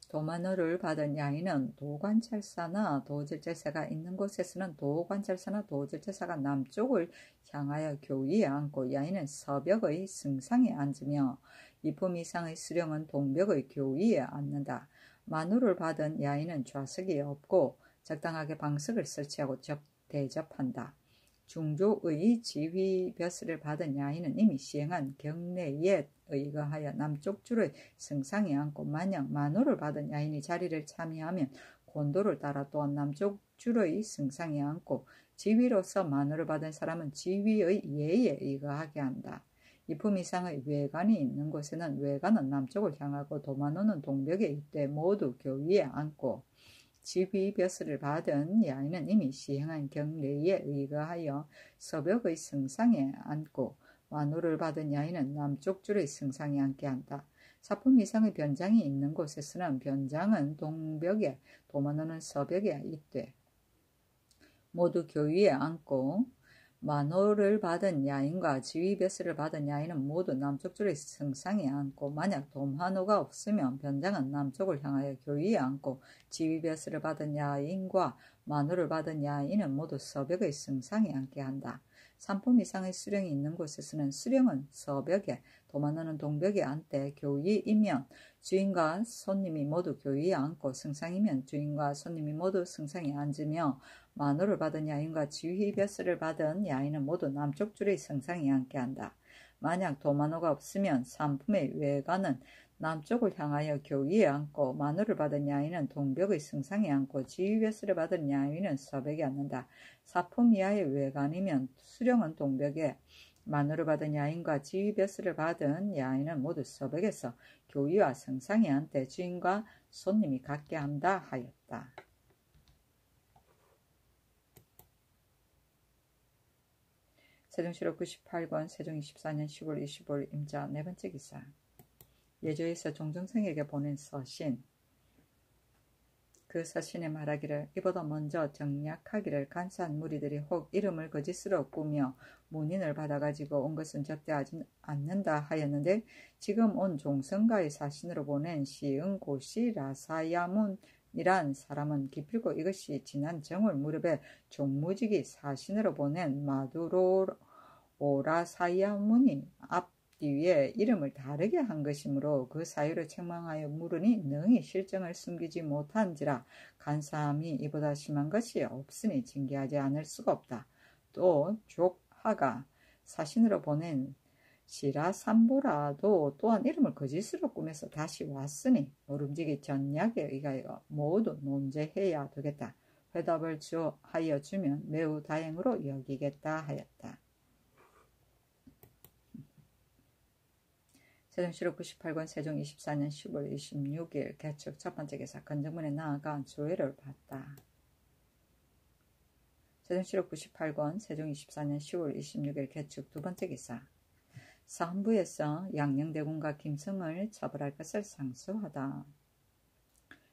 도마노를 받은 야인은 도관찰사나 도질제사가 있는 곳에서는 도관찰사나 도질제사가 남쪽을 향하여 교위에 앉고 야인은 서벽의 승상에 앉으며 이품 이상의 수령은 동벽의 교위에 앉는다. 마누를 받은 야인은 좌석이 없고 적당하게 방석을 설치하고 대접한다. 중조의 지휘 벼슬을 받은 야인은 이미 시행한 경례에 의거하여 남쪽 줄의 승상에 앉고, 만약 만호를 받은 야인이 자리를 참여하면 곤도를 따라 또한 남쪽 줄의 승상에 앉고, 지휘로서 만호를 받은 사람은 지휘의 예에 의거하게 한다. 이품 이상의 외관이 있는 곳에는 외관은 남쪽을 향하고 도만호는 동벽에 있되 모두 교위에 앉고, 지휘 벼슬을 받은 야인은 이미 시행한 경례에 의거하여 서벽의 승상에 앉고, 만호를 받은 야인은 남쪽 줄의 승상에 앉게 한다. 사품 이상의 변장이 있는 곳에서는 변장은 동벽에, 도만호는 서벽에 있되 모두 교위에 앉고, 만호를 받은 야인과 지휘 벼슬을 받은 야인은 모두 남쪽 줄의 승상에 앉고, 만약 도만호가 없으면 변장은 남쪽을 향하여 교위에 앉고, 지휘 벼슬을 받은 야인과 만호를 받은 야인은 모두 서벽의 승상에 앉게 한다. 3품 이상의 수령이 있는 곳에서는 수령은 서벽에, 도만호는 동벽에 앉되, 교위이면 주인과 손님이 모두 교위에 앉고, 승상이면 주인과 손님이 모두 승상에 앉으며, 만호를 받은 야인과 지휘 벼슬을 받은 야인은 모두 남쪽 줄의 승상에 앉게 한다. 만약 도만호가 없으면 3품의 외관은 남쪽을 향하여 교위에 앉고, 만호를 받은 야인은 동벽의 승상에 앉고, 지휘 벼슬을 받은 야인은 서벽에 앉는다. 4품 이하의 외관이면 수령은 동벽에, 만호를 받은 야인과 지휘 벼슬을 받은 야인은 모두 서벽에서 교위와 승상에 앉되 주인과 손님이 같게 한다 하였다. 세종시록 98권 세종 24년 10월 25일 임자 네 번째 기사. 예조에서 종정생에게 보낸 서신. 그 서신에 말하기를, 이보다 먼저 정략하기를 간사한 무리들이 혹 이름을 거짓으로 꾸며 문인을 받아가지고 온 것은 접대하지 않는다 하였는데, 지금 온 종성가의 사신으로 보낸 시응고시 라사야문이란 사람은 기필코 이것이 지난 정월 무렵에 종무직이 사신으로 보낸 마두로라사야문이 앞뒤에 이름을 다르게 한 것이므로 그 사유를 책망하여 물으니 능히 실정을 숨기지 못한지라, 간사함이 이보다 심한 것이 없으니 징계하지 않을 수가 없다. 또 족하가 사신으로 보낸 시라삼보라도 또한 이름을 거짓으로 꾸며서 다시 왔으니 모름지기 전략에 의하여 모두 논제해야 되겠다. 회답을 하여 주면 매우 다행으로 여기겠다 하였다. 세종시록 98권 세종 24년 10월 26일 개축 첫 번째 기사. 건정문에 나아가 조회를 받다. 세종시록 98권 세종 24년 10월 26일 개축 두 번째 기사. 사헌부에서 양녕대군과 김성을 처벌할 것을 상소하다.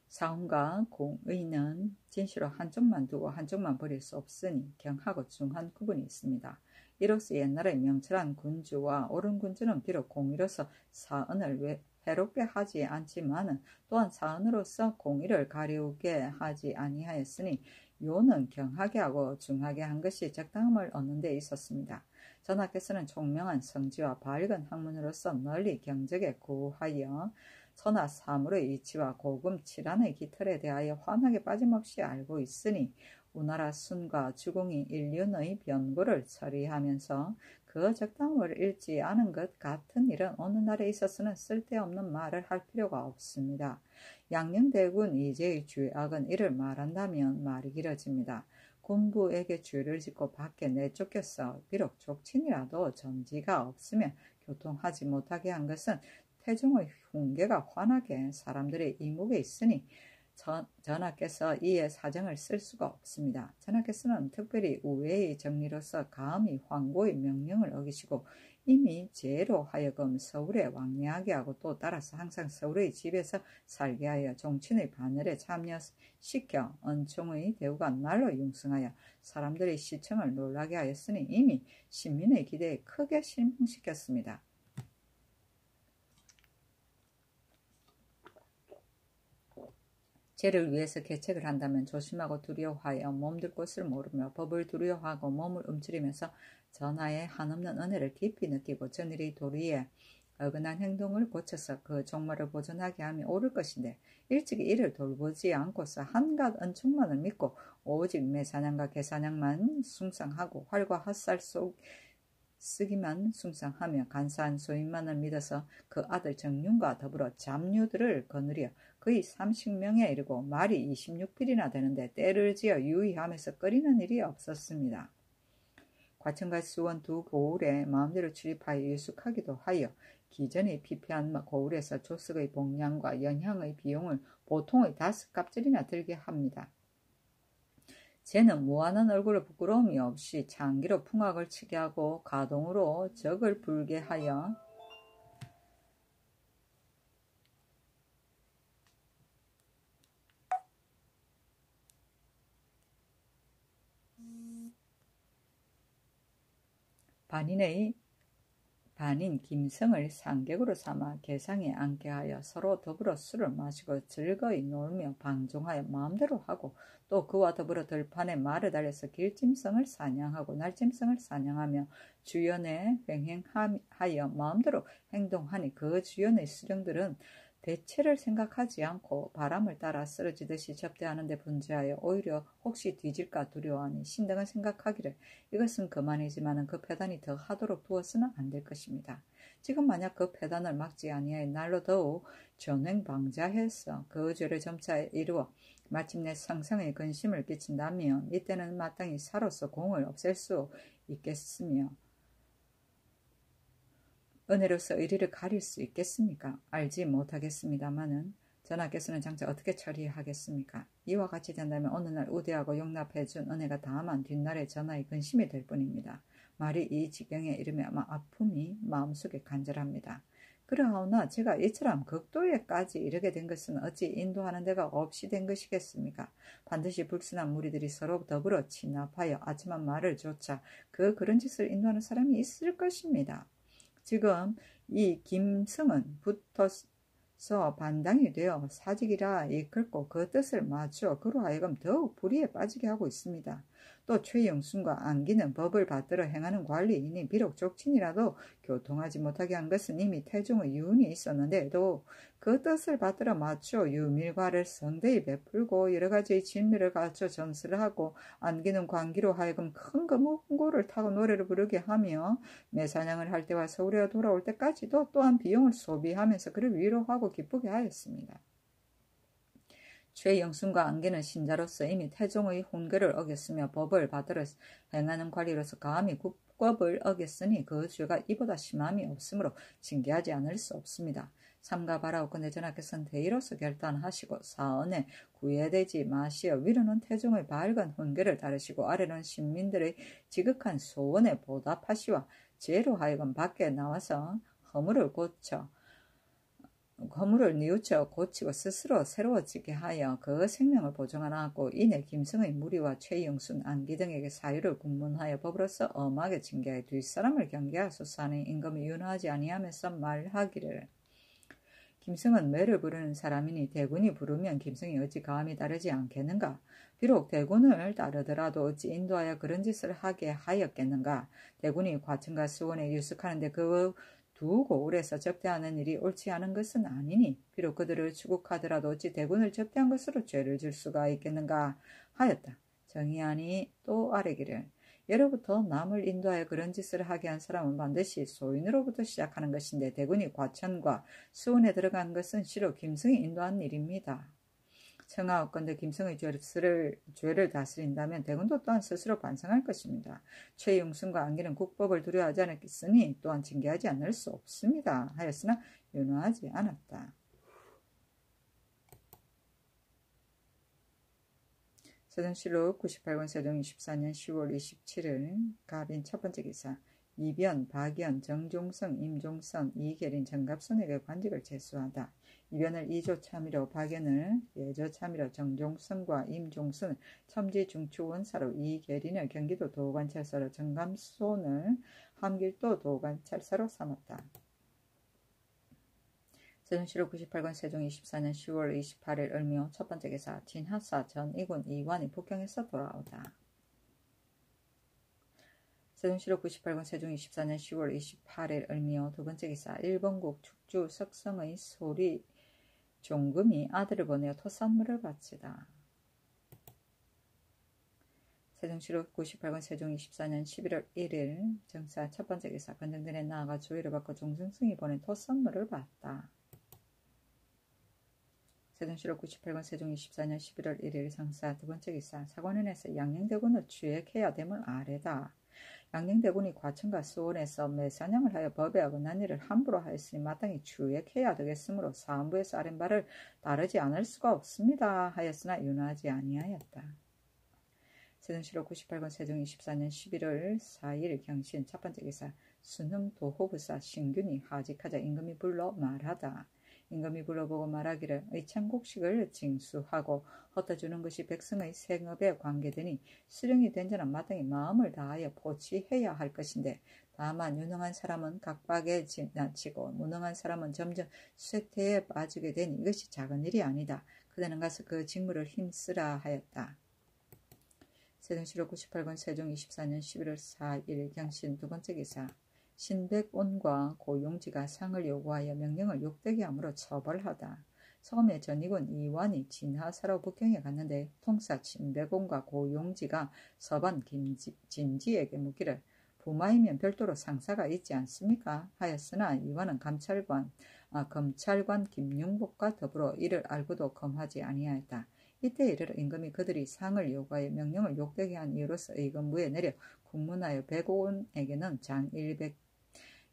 사헌과 공의는 진시로 한쪽만 두고 한쪽만 버릴 수 없으니 경하고 중한 구분이 있습니다. 이로써 옛날의 명철한 군주와 옳은 군주는 비록 공의로서 사언을 해롭게 하지 않지만은 또한 사언으로서 공의를 가리우게 하지 아니하였으니, 요는 경하게 하고 중하게 한 것이 적당함을 얻는 데 있었습니다. 전하께서는 총명한 성지와 밝은 학문으로서 널리 경적에 구하여 천하 사물의 이치와 고금 칠한의 깃털에 대하여 환하게 빠짐없이 알고 있으니, 우나라 순과 주공이 인륜의 변고를 처리하면서 그 적당함을 잃지 않은 것 같은 일은 어느 날에 있어서는 쓸데없는 말을 할 필요가 없습니다. 양녕대군 이제의 죄악은 이를 말한다면 말이 길어집니다. 군부에게 죄를 짓고 밖에 내쫓겼어 비록 족친이라도 전지가 없으면 교통하지 못하게 한 것은 태종의 흉계가 환하게 사람들의 이목에 있으니 전하께서 이에 사정을 쓸 수가 없습니다. 전하께서는 특별히 우회의 정리로서 감히 황고의 명령을 어기시고 이미 죄로 하여금 서울에 왕래하게 하고, 또 따라서 항상 서울의 집에서 살게 하여 종친의 반열에 참여시켜 은총의 대우가 날로 융성하여 사람들의 시청을 놀라게 하였으니 이미 신민의 기대에 크게 실망시켰습니다. 죄를 위해서 계책을 한다면 조심하고 두려워하여 몸둘 곳을 모르며 법을 두려워하고 몸을 움츠리면서 전하의 한없는 은혜를 깊이 느끼고 전일의 도리에 어긋난 행동을 고쳐서 그 종말을 보존하게 하면 옳을 것인데 일찍이 이를 돌보지 않고서 한갓 은총만을 믿고 오직 매사냥과 개사냥만 숭상하고 활과 핫살 쓰기만 숭상하며 간사한 소인만을 믿어서 그 아들 정륜과 더불어 잡류들을 거느려 거의 30명에 이르고 말이 26필이나 되는데 때를 지어 유의하면서 끓이는 일이 없었습니다. 과천과 수원 두 고을에 마음대로 출입하여 유숙하기도 하여 기전에 피폐한 고을에서 조석의 복량과 연향의 비용을 보통의 5갑절이나 들게 합니다. 쟤는 무한한 얼굴을 부끄러움이 없이 장기로 풍악을 치게 하고 가동으로 적을 불게 하여 반인 김성을 상객으로 삼아 개상에 앉게 하여 서로 더불어 술을 마시고 즐거이 놀며 방종하여 마음대로 하고 또 그와 더불어 들판에 말을 달려서 길짐승을 사냥하고 날짐승을 사냥하며 주연에 횡행하여 마음대로 행동하니 그 주연의 수령들은 대체를 생각하지 않고 바람을 따라 쓰러지듯이 접대하는 데 분주하여 오히려 혹시 뒤질까 두려워하니 신등은 생각하기를 이것은 그만이지만은 그 패단이 더 하도록 두어서는 안 될 것입니다. 지금 만약 그 패단을 막지 아니하여 날로 더욱 전횡방자해서 그 죄를 점차 이루어 마침내 성성의 근심을 끼친다면 이때는 마땅히 사로서 공을 없앨 수 있겠으며 은혜로서 의리를 가릴 수 있겠습니까? 알지 못하겠습니다마는 전하께서는 장차 어떻게 처리하겠습니까? 이와 같이 된다면 어느 날 우대하고 용납해준 은혜가 다만 뒷날에 전하의 근심이 될 뿐입니다. 말이 이 지경에 이르며 아픔이 마음속에 간절합니다. 그러하오나 제가 이처럼 극도에까지 이르게 된 것은 어찌 인도하는 데가 없이 된 것이겠습니까? 반드시 불순한 무리들이 서로 더불어 진압하여 아침한 말을 조차 그런 짓을 인도하는 사람이 있을 것입니다. 지금 이 김승은 붙어서 반당이 되어 사직이라 이끌고 그 뜻을 맞추어 그로 하여금 더욱 불의에 빠지게 하고 있습니다. 또 최영순과 안기는 법을 받들어 행하는 관리인이 비록 족친이라도 교통하지 못하게 한 것은 이미 태종의 유언이 있었는데도 그 뜻을 받들어 맞추어 유밀과를 성대히 베풀고 여러 가지의 진미를 갖춰 전수를 하고 안기는 관기로 하여금 큰 금호고를 타고 노래를 부르게 하며 매사냥을 할 때와 서울에 돌아올 때까지도 또한 비용을 소비하면서 그를 위로하고 기쁘게 하였습니다. 최영순과 안개는 신자로서 이미 태종의 훈계를 어겼으며 법을 받들어 행하는 관리로서 감히 국법을 어겼으니 그 죄가 이보다 심함이 없으므로 징계하지 않을 수 없습니다. 삼가 바라옵건대 전하께서는 대의로서 결단하시고 사언에 구애되지 마시어 위로는 태종의 밝은 훈계를 따르시고 아래는 신민들의 지극한 소원에 보답하시와 죄로 하여금 밖에 나와서 허물을 뉘우쳐 고치고 스스로 새로워지게 하여 그 생명을 보정하고 이내 김성의 무리와 최영순, 안기 등에게 사유를 군문하여 법으로서 엄하게 징계하여 뒷사람을 경계하소서 하는 임금이 윤허하지 아니하면서 말하기를 김성은 매를 부르는 사람이니 대군이 부르면 김성이 어찌 감히 따르지 않겠는가? 비록 대군을 따르더라도 어찌 인도하여 그런 짓을 하게 하였겠는가? 대군이 과천과 수원에 유숙하는데 그 두 고을에서 접대하는 일이 옳지 않은 것은 아니니 비록 그들을 추국하더라도 어찌 대군을 접대한 것으로 죄를 질 수가 있겠는가 하였다. 정의하니 또 아뢰기를 예로부터 남을 인도하여 그런 짓을 하게 한 사람은 반드시 소인으로부터 시작하는 것인데 대군이 과천과 수원에 들어간 것은 시로 김성이 인도한 일입니다. 청하옵건대 김성의 죄를 다스린다면 대군도 또한 스스로 반성할 것입니다. 최용순과 안기는 국법을 두려워하지 않았으니 또한 징계하지 않을 수 없습니다. 하였으나 윤호하지 않았다. 세종실록 98권 세종 24년 10월 27일 갑인 첫 번째 기사 이변, 박연, 정종성, 임종선, 이계린, 정갑선에게 관직을 제수하다. 이변을 이조참의로, 박연을 예조참의로, 정종성과 임종선을 첨지중추원사로, 이계린을 경기도 도관찰사로, 정감손을 함길도 도관찰사로 삼았다. 세종실록 98권 세종 24년 10월 28일 을묘 첫 번째 기사 진하사 전 이군 이관이 북경에서 돌아오다. 세종시록 98권 세종 24년 10월 28일 을미호 두 번째 기사. 일본국 축주 석성의 소리 종금이 아들을 보내어 토산물을 바치다. 세종시록 98권 세종 24년 11월 1일 정사 첫 번째 기사. 건정전에 나아가 조의를 받고 종승승이 보낸 토산물을 받다. 세종시록 98권 세종 24년 11월 1일 상사 두 번째 기사. 사관원에서 양녕대군을 추액해야 됨을 아뢰다. 양녕대군이 과천과 수원에서 매사냥을 하여 법에 어긋난 일을 함부로 하였으니 마땅히 추액해야 되겠으므로 사헌부에서 아랜 바를 따르지 않을 수가 없습니다 하였으나 윤하지 아니하였다. 세종시록 98권 세종 24년 11월 4일 경신 첫 번째 기사. 순흠 도호부사 신균이 하직하자 임금이 불러 말하다. 임금이 불러보고 말하기를 의창국식을 징수하고 헛다주는 것이 백성의 생업에 관계되니 수령이 된 자는 마땅히 마음을 다하여 보치해야 할 것인데 다만 유능한 사람은 각박에 지나치고 무능한 사람은 점점 쇠퇴에 빠지게 되니 이것이 작은 일이 아니다. 그대는 가서 그 직무를 힘쓰라 하였다. 세종시록 98권 세종 24년 11월 4일 경신 두 번째 기사. 신백온과 고용지가 상을 요구하여 명령을 욕되게 함으로 처벌하다. 처음에 전익원 이완이 진하사로 북경에 갔는데 통사 신백온과 고용지가 서반 진지에게 묻기를 부마이면 별도로 상사가 있지 않습니까? 하였으나 이완은 검찰관 김용복과 더불어 이를 알고도 검하지 아니하였다. 이때 이르러 임금이 그들이 상을 요구하여 명령을 욕되게 한 이유로서 의금부에 내려 국문하여 백온에게는 장 100,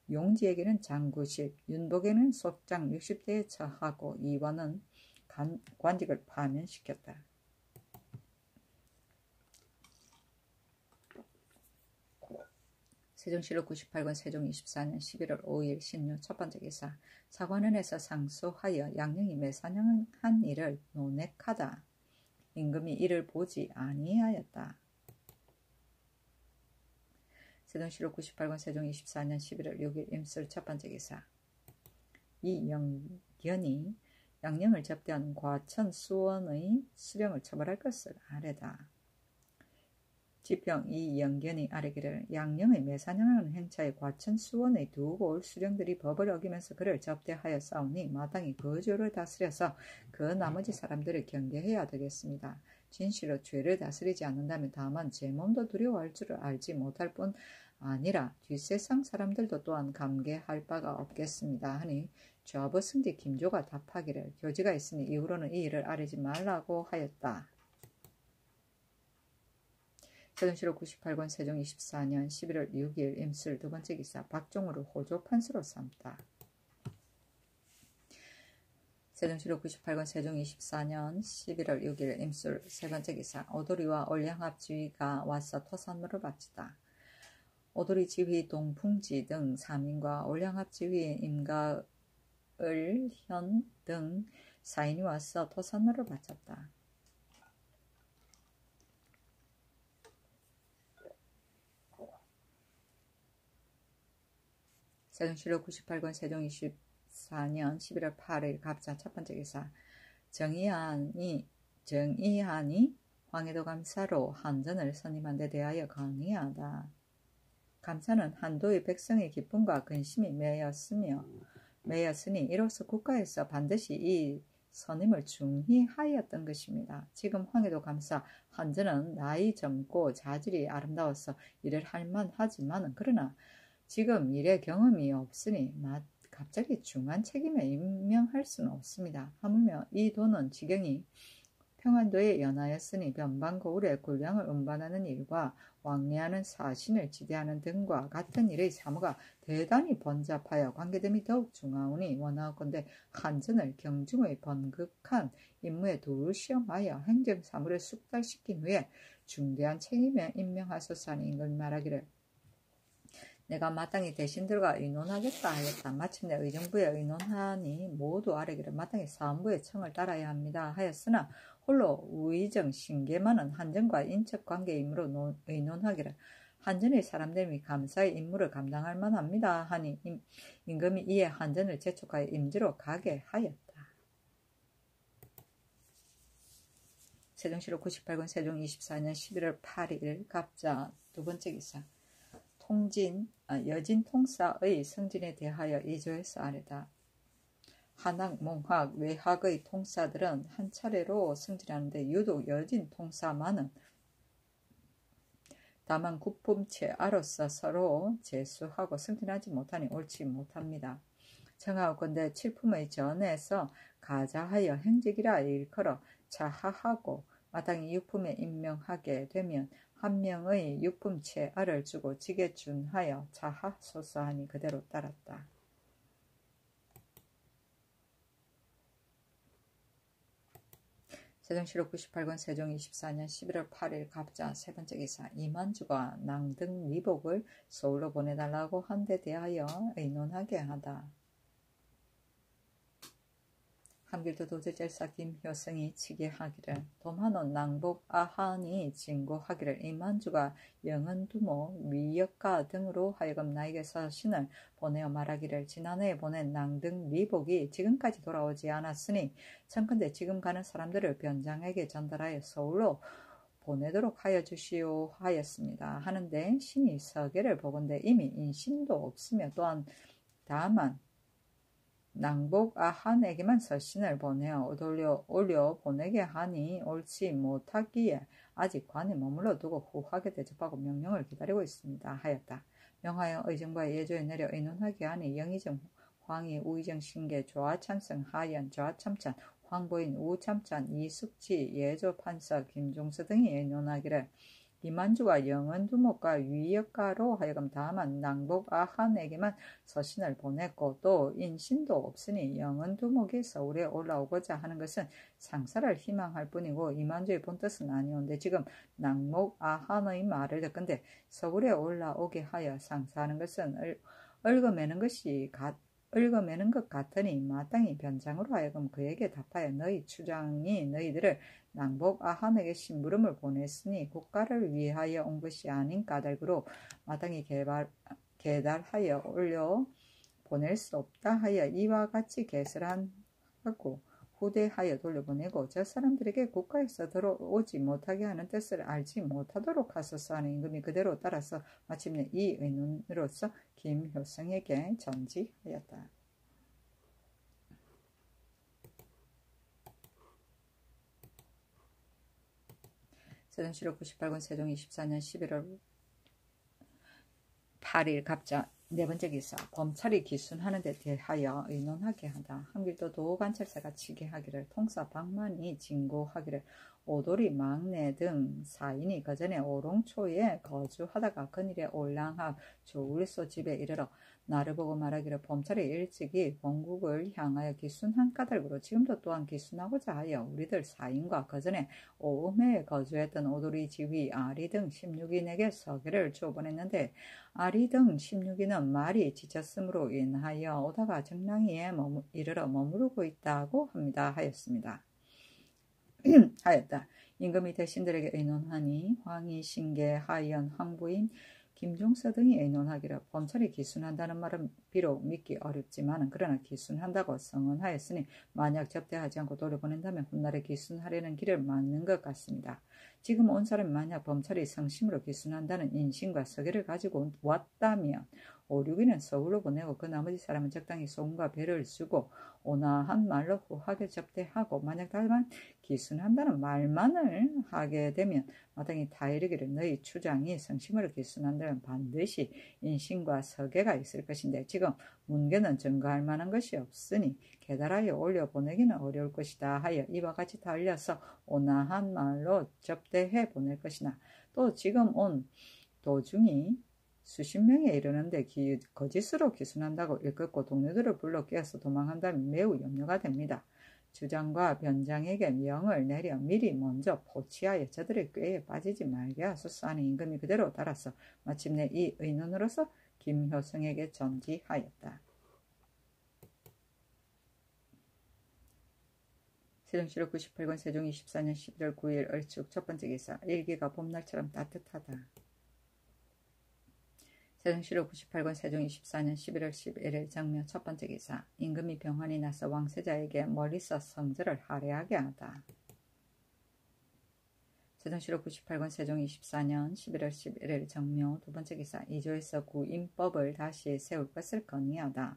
용지에게는 장 90, 윤복에는 속장 60대에 처하고 이완은 관직을 파면시켰다. 세종시록 98권 세종 24년 11월 5일 신유 첫 번째 기사. 사관원에서 상소하여 양녕이 매사냥한 일을 논액하다. 임금이 이를 보지 아니하였다. 세종시록 98권 세종 24년 11월 6일 임술 첫 번째 기사. 이영견이 양녕을 접대한 과천 수원의 수령을 처벌할 것을 아뢰다. 지평 이영견이 아뢰기를 양녕의 매사냥하는 행차에 과천 수원의 두 곳 수령들이 법을 어기면서 그를 접대하여 싸우니 마땅히 그 죄를 다스려서 그 나머지 사람들을 경계해야 되겠습니다. 진실로 죄를 다스리지 않는다면 다만 제 몸도 두려워할 줄을 알지 못할 뿐 아니라 뒷세상 사람들도 또한 감개할 바가 없겠습니다 하니 좌부 승지 김조가 답하기를 교지가 있으니 이후로는 이 일을 아뢰지 말라고 하였다. 세종시록 98권 세종 24년 11월 6일 임술 두 번째 기사. 박종우를 호조 판수로 삼다. 세종시록 98권 세종 24년 11월 6일 임술 세 번째 기사. 오도리와 올량합 지휘가 와서 토산물을 바치다. 오도리 지휘 동풍지 등 사민과 올량합 지휘 임가을 현 등 사인이 와서 토산물을 바쳤다. 세종시록 98권 세종 24년 11월 8일 갑자 첫 번째 기사. 정의한이 황해도 감사로 한전을 선임한 데 대하여 건의하다. 감사는 한도의 백성의 기쁨과 근심이 매였으니 이로써 국가에서 반드시 이 선임을 중히하였던 것입니다. 지금 황해도 감사 한전은 나이 젊고 자질이 아름다워서 일을 할 만하지만 그러나 지금 일의 경험이 없으니 갑자기 중한 책임에 임명할 수는 없습니다. 하물며 이 도는 지경이 평안도에 연하였으니 변방거울에 군량을 운반하는 일과 왕래하는 사신을 지대하는 등과 같은 일의 사무가 대단히 번잡하여 관계됨이 더욱 중하오니 원하건대 한전을 경중의 번극한 임무에 두루 시험하여 행정사무를 숙달시킨 후에 중대한 책임에 임명하소서 하니 임금이 말하기를 내가 마땅히 대신들과 의논하겠다 하였다. 마침내 의정부에 의논하니 모두 아뢰기를 마땅히 사헌부의 청을 따라야 합니다 하였으나 홀로 우의정 신계만은 한전과 인척관계이므로 의논하기를 한전의 사람들이 감사의 임무를 감당할 만합니다 하니 임금이 이에 한전을 재촉하여 임지로 가게 하였다. 세종시록 98권 세종 24년 11월 8일 갑자 두 번째 기사. 여진 통사의 승진에 대하여 이조해서 아래다. 한학, 몽학, 외학의 통사들은 한 차례로 승진하는데 유독 여진 통사만은 다만 구품체 아로서 서로 재수하고 승진하지 못하니 옳지 못합니다. 청하건대 칠품의 전에서 가자하여 행직이라 일컬어 자하하고 마땅히 육품에 임명하게 되면 한 명의 육품체 알을 주고 직에 준하여 자하소서하니 그대로 따랐다. 세종시록 98권 세종 24년 11월 8일 갑자 세 번째 기사 이만주가 낭등 리복을 서울로 보내달라고 한 데 대하여 의논하게 하다. 함길도 도제절사 김효성이 치게하기를 도만원 낭복 아한이 진고하기를 이만주가 영은두모 위역가 등으로 하여금 나에게서 신을 보내어 말하기를 지난해에 보낸 낭등 리복이 지금까지 돌아오지 않았으니 청컨대 지금 가는 사람들을 변장에게 전달하여 서울로 보내도록 하여 주시오 하였습니다. 하는데 신이 서계를 보건대 이미 인신도 없으며 또한 다만 낭복 아한에게만 서신을 보내어 올려 보내게 하니 옳지 못하기에 아직 관에 머물러 두고 후하게 대접하고 명령을 기다리고 있습니다 하였다. 명하여 의정부와 예조에 내려 의논하게 하니 영의정 황희 우의정 신계 조화참성 하연 조화참찬 황보인 우참찬 이숙지 예조 판서 김종서 등이 의논하기를 이만주가 영은두목과 위역가로 하여금 다만 낭복 아한에게만 서신을 보냈고 또 인신도 없으니 영은두목이 서울에 올라오고자 하는 것은 상사를 희망할 뿐이고 이만주의 본뜻은 아니온데 지금 낭복 아한의 말을 듣건대 서울에 올라오게 하여 상사하는 것은 얽어매는 것 같으니 마땅히 변장으로 하여금 그에게 답하여 너희 추장이 너희들을 낭복 아한에게 심부름을 보냈으니 국가를 위하여 온 것이 아닌 까닭으로 마땅히 계달하여 올려 보낼 수 없다 하여 이와 같이 개설하고 후대하여 돌려보내고 저 사람들에게 국가에서 들어오지 못하게 하는 뜻을 알지 못하도록 하소서 하는 임금이 그대로 따라서 마침내 이 의논으로서 김효성에게 전지하였다. 세종시록 98권 세종 24년 11월 8일 갑자 네 번째 기사 범찰이 기순하는 데 대하여 의논하게 하다. 한길도 도관찰사가 치게 하기를 통사 박만이 진고하기를 오돌이 막내 등 사인이 그전에 오롱초에 거주하다가 그일에 올랑합 조울소 집에 이르러 나를 보고 말하기를 범찰이 일찍이 본국을 향하여 기순한 까닭으로 지금도 또한 기순하고자 하여 우리들 사인과 그전에 오음에 거주했던 오돌이 지휘 아리 등 16인에게 서계를 주어보냈는데 아리 등 16인은 말이 지쳤으므로 인하여 오다가 정랑이에 이르러 머무르고 있다고 합니다 하였습니다. 하였다. 임금이 대신들에게 의논하니 황희 신계 하연 황부인 김종서 등이 의논하기를 범찰이 기순한다는 말은 비록 믿기 어렵지만 그러나 기순한다고 성언하였으니 만약 접대하지 않고 돌려보낸다면 훗날에 기순하려는 길을 막는 것 같습니다. 지금 온 사람이 만약 범찰이 성심으로 기순한다는 인신과 서계를 가지고 왔다면 5, 6일은 서울로 보내고 그 나머지 사람은 적당히 소금과 배를 주고 온화한 말로 후하게 접대하고 만약 다만 기순한다는 말만을 하게 되면 마땅히 다 이르기를 너희 추장이 성심으로 기순한다면 반드시 인신과 서계가 있을 것인데 지금 문계는 증거할 만한 것이 없으니 계달하여 올려보내기는 어려울 것이다 하여 이와 같이 달려서 온화한 말로 접대해 보낼 것이나 또 지금 온 도중이 수십 명에 이르는데 거짓으로 기순한다고 일컫고 동료들을 불러 깨어서 도망한다면 매우 염려가 됩니다. 주장과 변장에게 명을 내려 미리 먼저 포치하여 저들의 꾀에 빠지지 말게 하소서 하는 임금이 그대로 따라서 마침내 이 의논으로서 김효성에게 전지하였다. 세종시록 98권 세종 24년 11월 9일 얼축 첫 번째 기사 일기가 봄날처럼 따뜻하다. 세종시록 98권 세종 24년 11월 11일 정묘 첫 번째 기사 임금이 병환이 나서 왕세자에게 멀리서 성절을 할애하게 하다. 세종시록 98권 세종 24년 11월 11일 정묘 두번째 기사 2조에서 구인법을 다시 세울 것을 건의하다.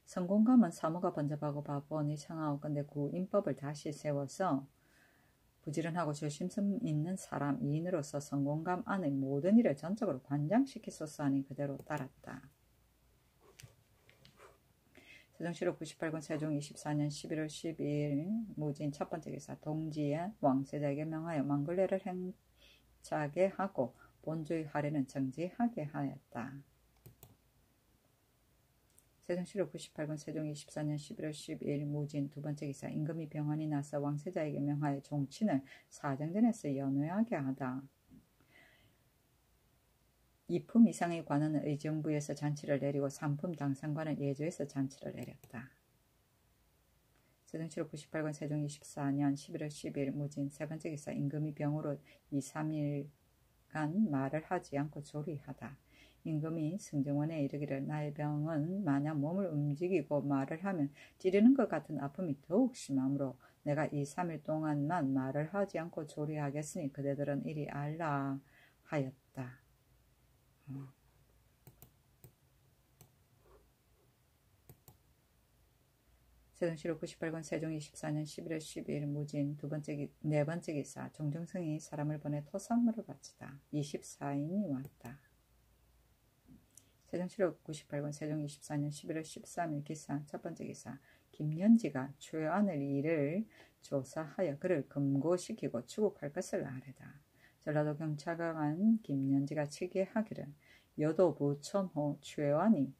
성공감은 사무가 번잡하고 바보니 청하오건대 구인법을 다시 세워서 부지런하고 조심성 있는 사람 이인으로서 성공감 안의 모든 일을 전적으로 관장시키소서 하니 그대로 따랐다. 세종시록 98권 세종 24년 11월 12일 무진 첫번째 기사 동지의 왕세자에게 명하여 망굴례를 행차게 하고 본주의 하례는 정지하게 하였다. 세종시록 98권 세종 24년 11월 12일 무진 두번째 기사 임금이 병환이 나서 왕세자에게 명하여 종친을 사정전에서 연회하게 하다. 2품 이상의 관원은 의정부에서 잔치를 내리고 3품 당상관은 예조에서 잔치를 내렸다. 세종시록 98권 세종 24년 11월 10일 무진 세번째 기사 임금이 병으로 2, 3일간 말을 하지 않고 조리하다. 임금이 승정원에 이르기를 나의 병은 만약 몸을 움직이고 말을 하면 찌르는 것 같은 아픔이 더욱 심하므로 내가 2, 3일 동안만 말을 하지 않고 조리하겠으니 그대들은 이리 알라 하였다. 세종시록 98권 세종 24년 11월 12일 무진 네번째 기사 종정성이 사람을 보내 토산물을 바치다. 24인이 왔다. 세종시록 98권 세종 24년 11월 13일 기사 첫번째 기사 김연지가 최안을 일을 조사하여 그를 금고시키고 추국할 것을 아뢰다. 전라도 경찰관 김연지가 치계하기를 여도 부천호 최안이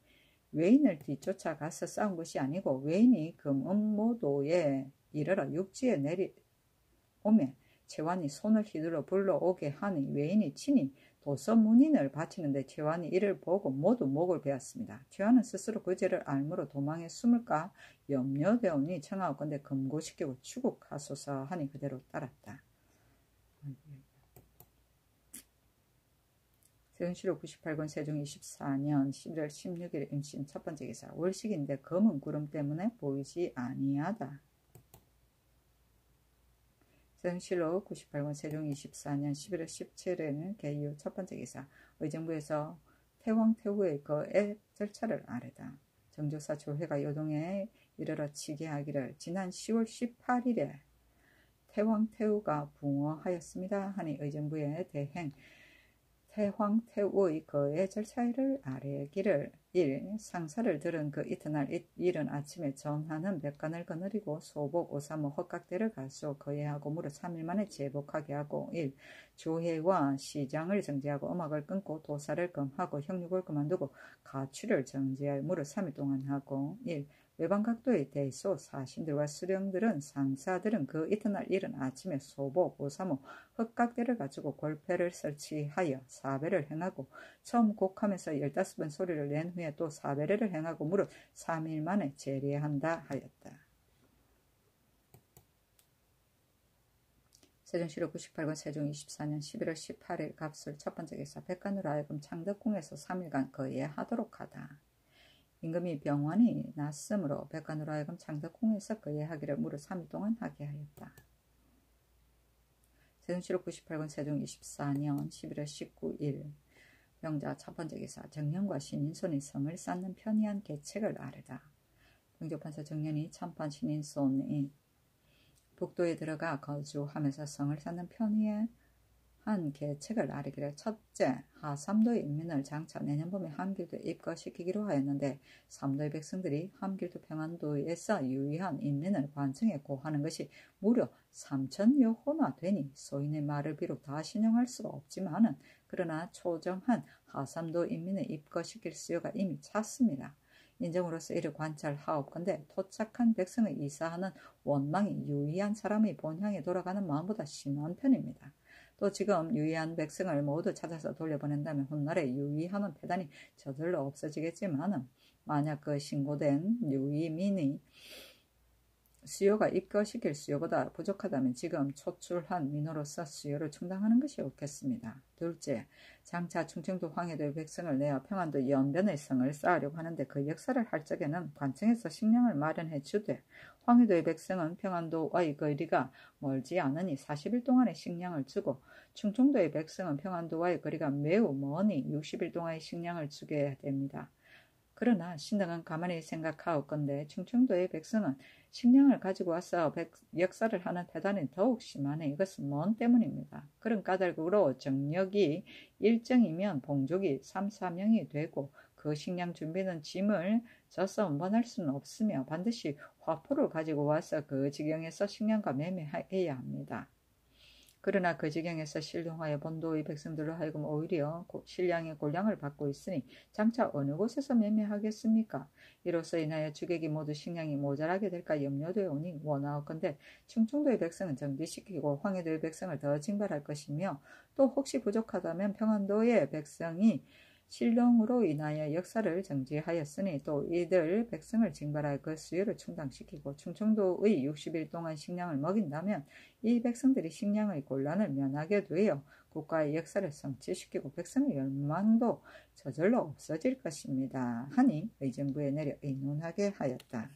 외인을 뒤쫓아가서 싸운 것이 아니고 외인이 금은모도에 이르러 육지에 내려오매 최완이 손을 휘둘러 불러오게 하니 외인이 친히 도서문인을 바치는데 최완이 이를 보고 모두 목을 베었습니다. 최완은 스스로 그 죄를 알므로 도망에 숨을까 염려되오니 청하오건대 금고시키고 추국하소서 하니 그대로 따랐다. 세종시록 98권 세종 24년 11월 16일 임신 첫번째 기사 월식인데 검은 구름 때문에 보이지 아니하다. 세종시록 98권 세종 24년 11월 17일 개유 첫번째 기사 의정부에서 태왕태후의 거액 절차를 아뢰다. 정조사 조회가 요동에 이르러 치계하기를 지난 10월 18일에 태왕태후가 붕어하였습니다 하니 의정부의 대행 태황태우의 거의 절차를 아뢰기를 1. 상사를 들은 그 이튿날 이른 아침에 전하는 백관을 거느리고 소복 오사모 헛각대를 가수 거예하고 무릇 3일 만에 제복하게 하고 1. 조회와 시장을 정지하고 음악을 끊고 도사를 금하고 형육을 그만두고 가취를 정지하여 무릇 3일 동안 하고 1. 외방각도의 대소 사신들과 수령들은 상사들은 그 이튿날 이른 아침에 소복, 오사모, 헛각대를 가지고 골패를 설치하여 사배를 행하고 처음 곡하면서 15번 소리를 낸 후에 또 사배를 행하고 무릇 3일 만에 재례한다 하였다. 세종시록 98권 세종 24년 11월 18일 갑술 첫번째 기사 백관으로 하여금 창덕궁에서 3일간 거예하도록 하다. 임금이 병환이 났으므로 백관으로 하여금 창덕궁에서 거예하기를 무릇 3일 동안 하게 하였다. 세종시록 98권 세종 24년 11월 19일 병자 첫번째 기사 정년과 신인손이 성을 쌓는 편이한 계책을 아뢰다. 병조판사 정년이 참판 신인손이 북도에 들어가 거주하면서 성을 쌓는 편이한 계책을 아뢰기를 첫째, 하삼도의 인민을 장차 내년 봄에 함길도에 입거시키기로 하였는데 삼도의 백성들이 함길도 평안도에서 유의한 인민을 관청에 고하는 것이 무려 3,000여 호나 되니 소인의 말을 비록 다 신용할 수가 없지만은 그러나 초정한 하삼도 인민을 입거시킬 수요가 이미 찼습니다. 인정으로서 이를 관찰하옵건대 토착한 백성을 이사하는 원망이 유의한 사람의 본향에 돌아가는 마음보다 심한 편입니다. 또 지금 유의한 백성을 모두 찾아서 돌려보낸다면 훗날에 유의하는 패단이 저절로 없어지겠지만 만약 그 신고된 유의민이 수요가 입거시킬 수요보다 부족하다면 지금 초출한 민호로서 수요를 충당하는 것이 옳겠습니다. 둘째, 장차 충청도 황해도의 백성을 내어 평안도 연변의 성을 쌓으려고 하는데 그 역사를 할 적에는 관청에서 식량을 마련해 주되 황해도의 백성은 평안도와의 거리가 멀지 않으니 40일 동안의 식량을 주고 충청도의 백성은 평안도와의 거리가 매우 머니 60일 동안의 식량을 주게 됩니다. 그러나 신당은 가만히 생각하옵건대 충청도의 백성은 식량을 가지고 와서 역사를 하는 태단이 더욱 심하네. 이것은 뭔 때문입니다. 그런 까닭으로 정력이 일정이면 봉족이 3, 4명이 되고 그 식량 준비는 짐을 져서 운반할 수는 없으며 반드시 화포를 가지고 와서 그 지경에서 식량과 매매해야 합니다. 그러나 그 지경에서 실종하여 본도의 백성들로 하여금 오히려 신량의 곤량을 받고 있으니 장차 어느 곳에서 매매하겠습니까? 이로써 인하여 주객이 모두 식량이 모자라게 될까 염려되어 오니 원하옵건대 충청도의 백성은 정지시키고 황해도의 백성을 더 징발할 것이며 또 혹시 부족하다면 평안도의 백성이 실령으로 인하여 역사를 정지하였으니 또 이들 백성을 징발할 그 수요를 충당시키고 충청도의 60일 동안 식량을 먹인다면 이 백성들이 식량의 곤란을 면하게 되어 국가의 역사를 성취시키고 백성의 열망도 저절로 없어질 것입니다. 하니 의정부에 내려 의논하게 하였다.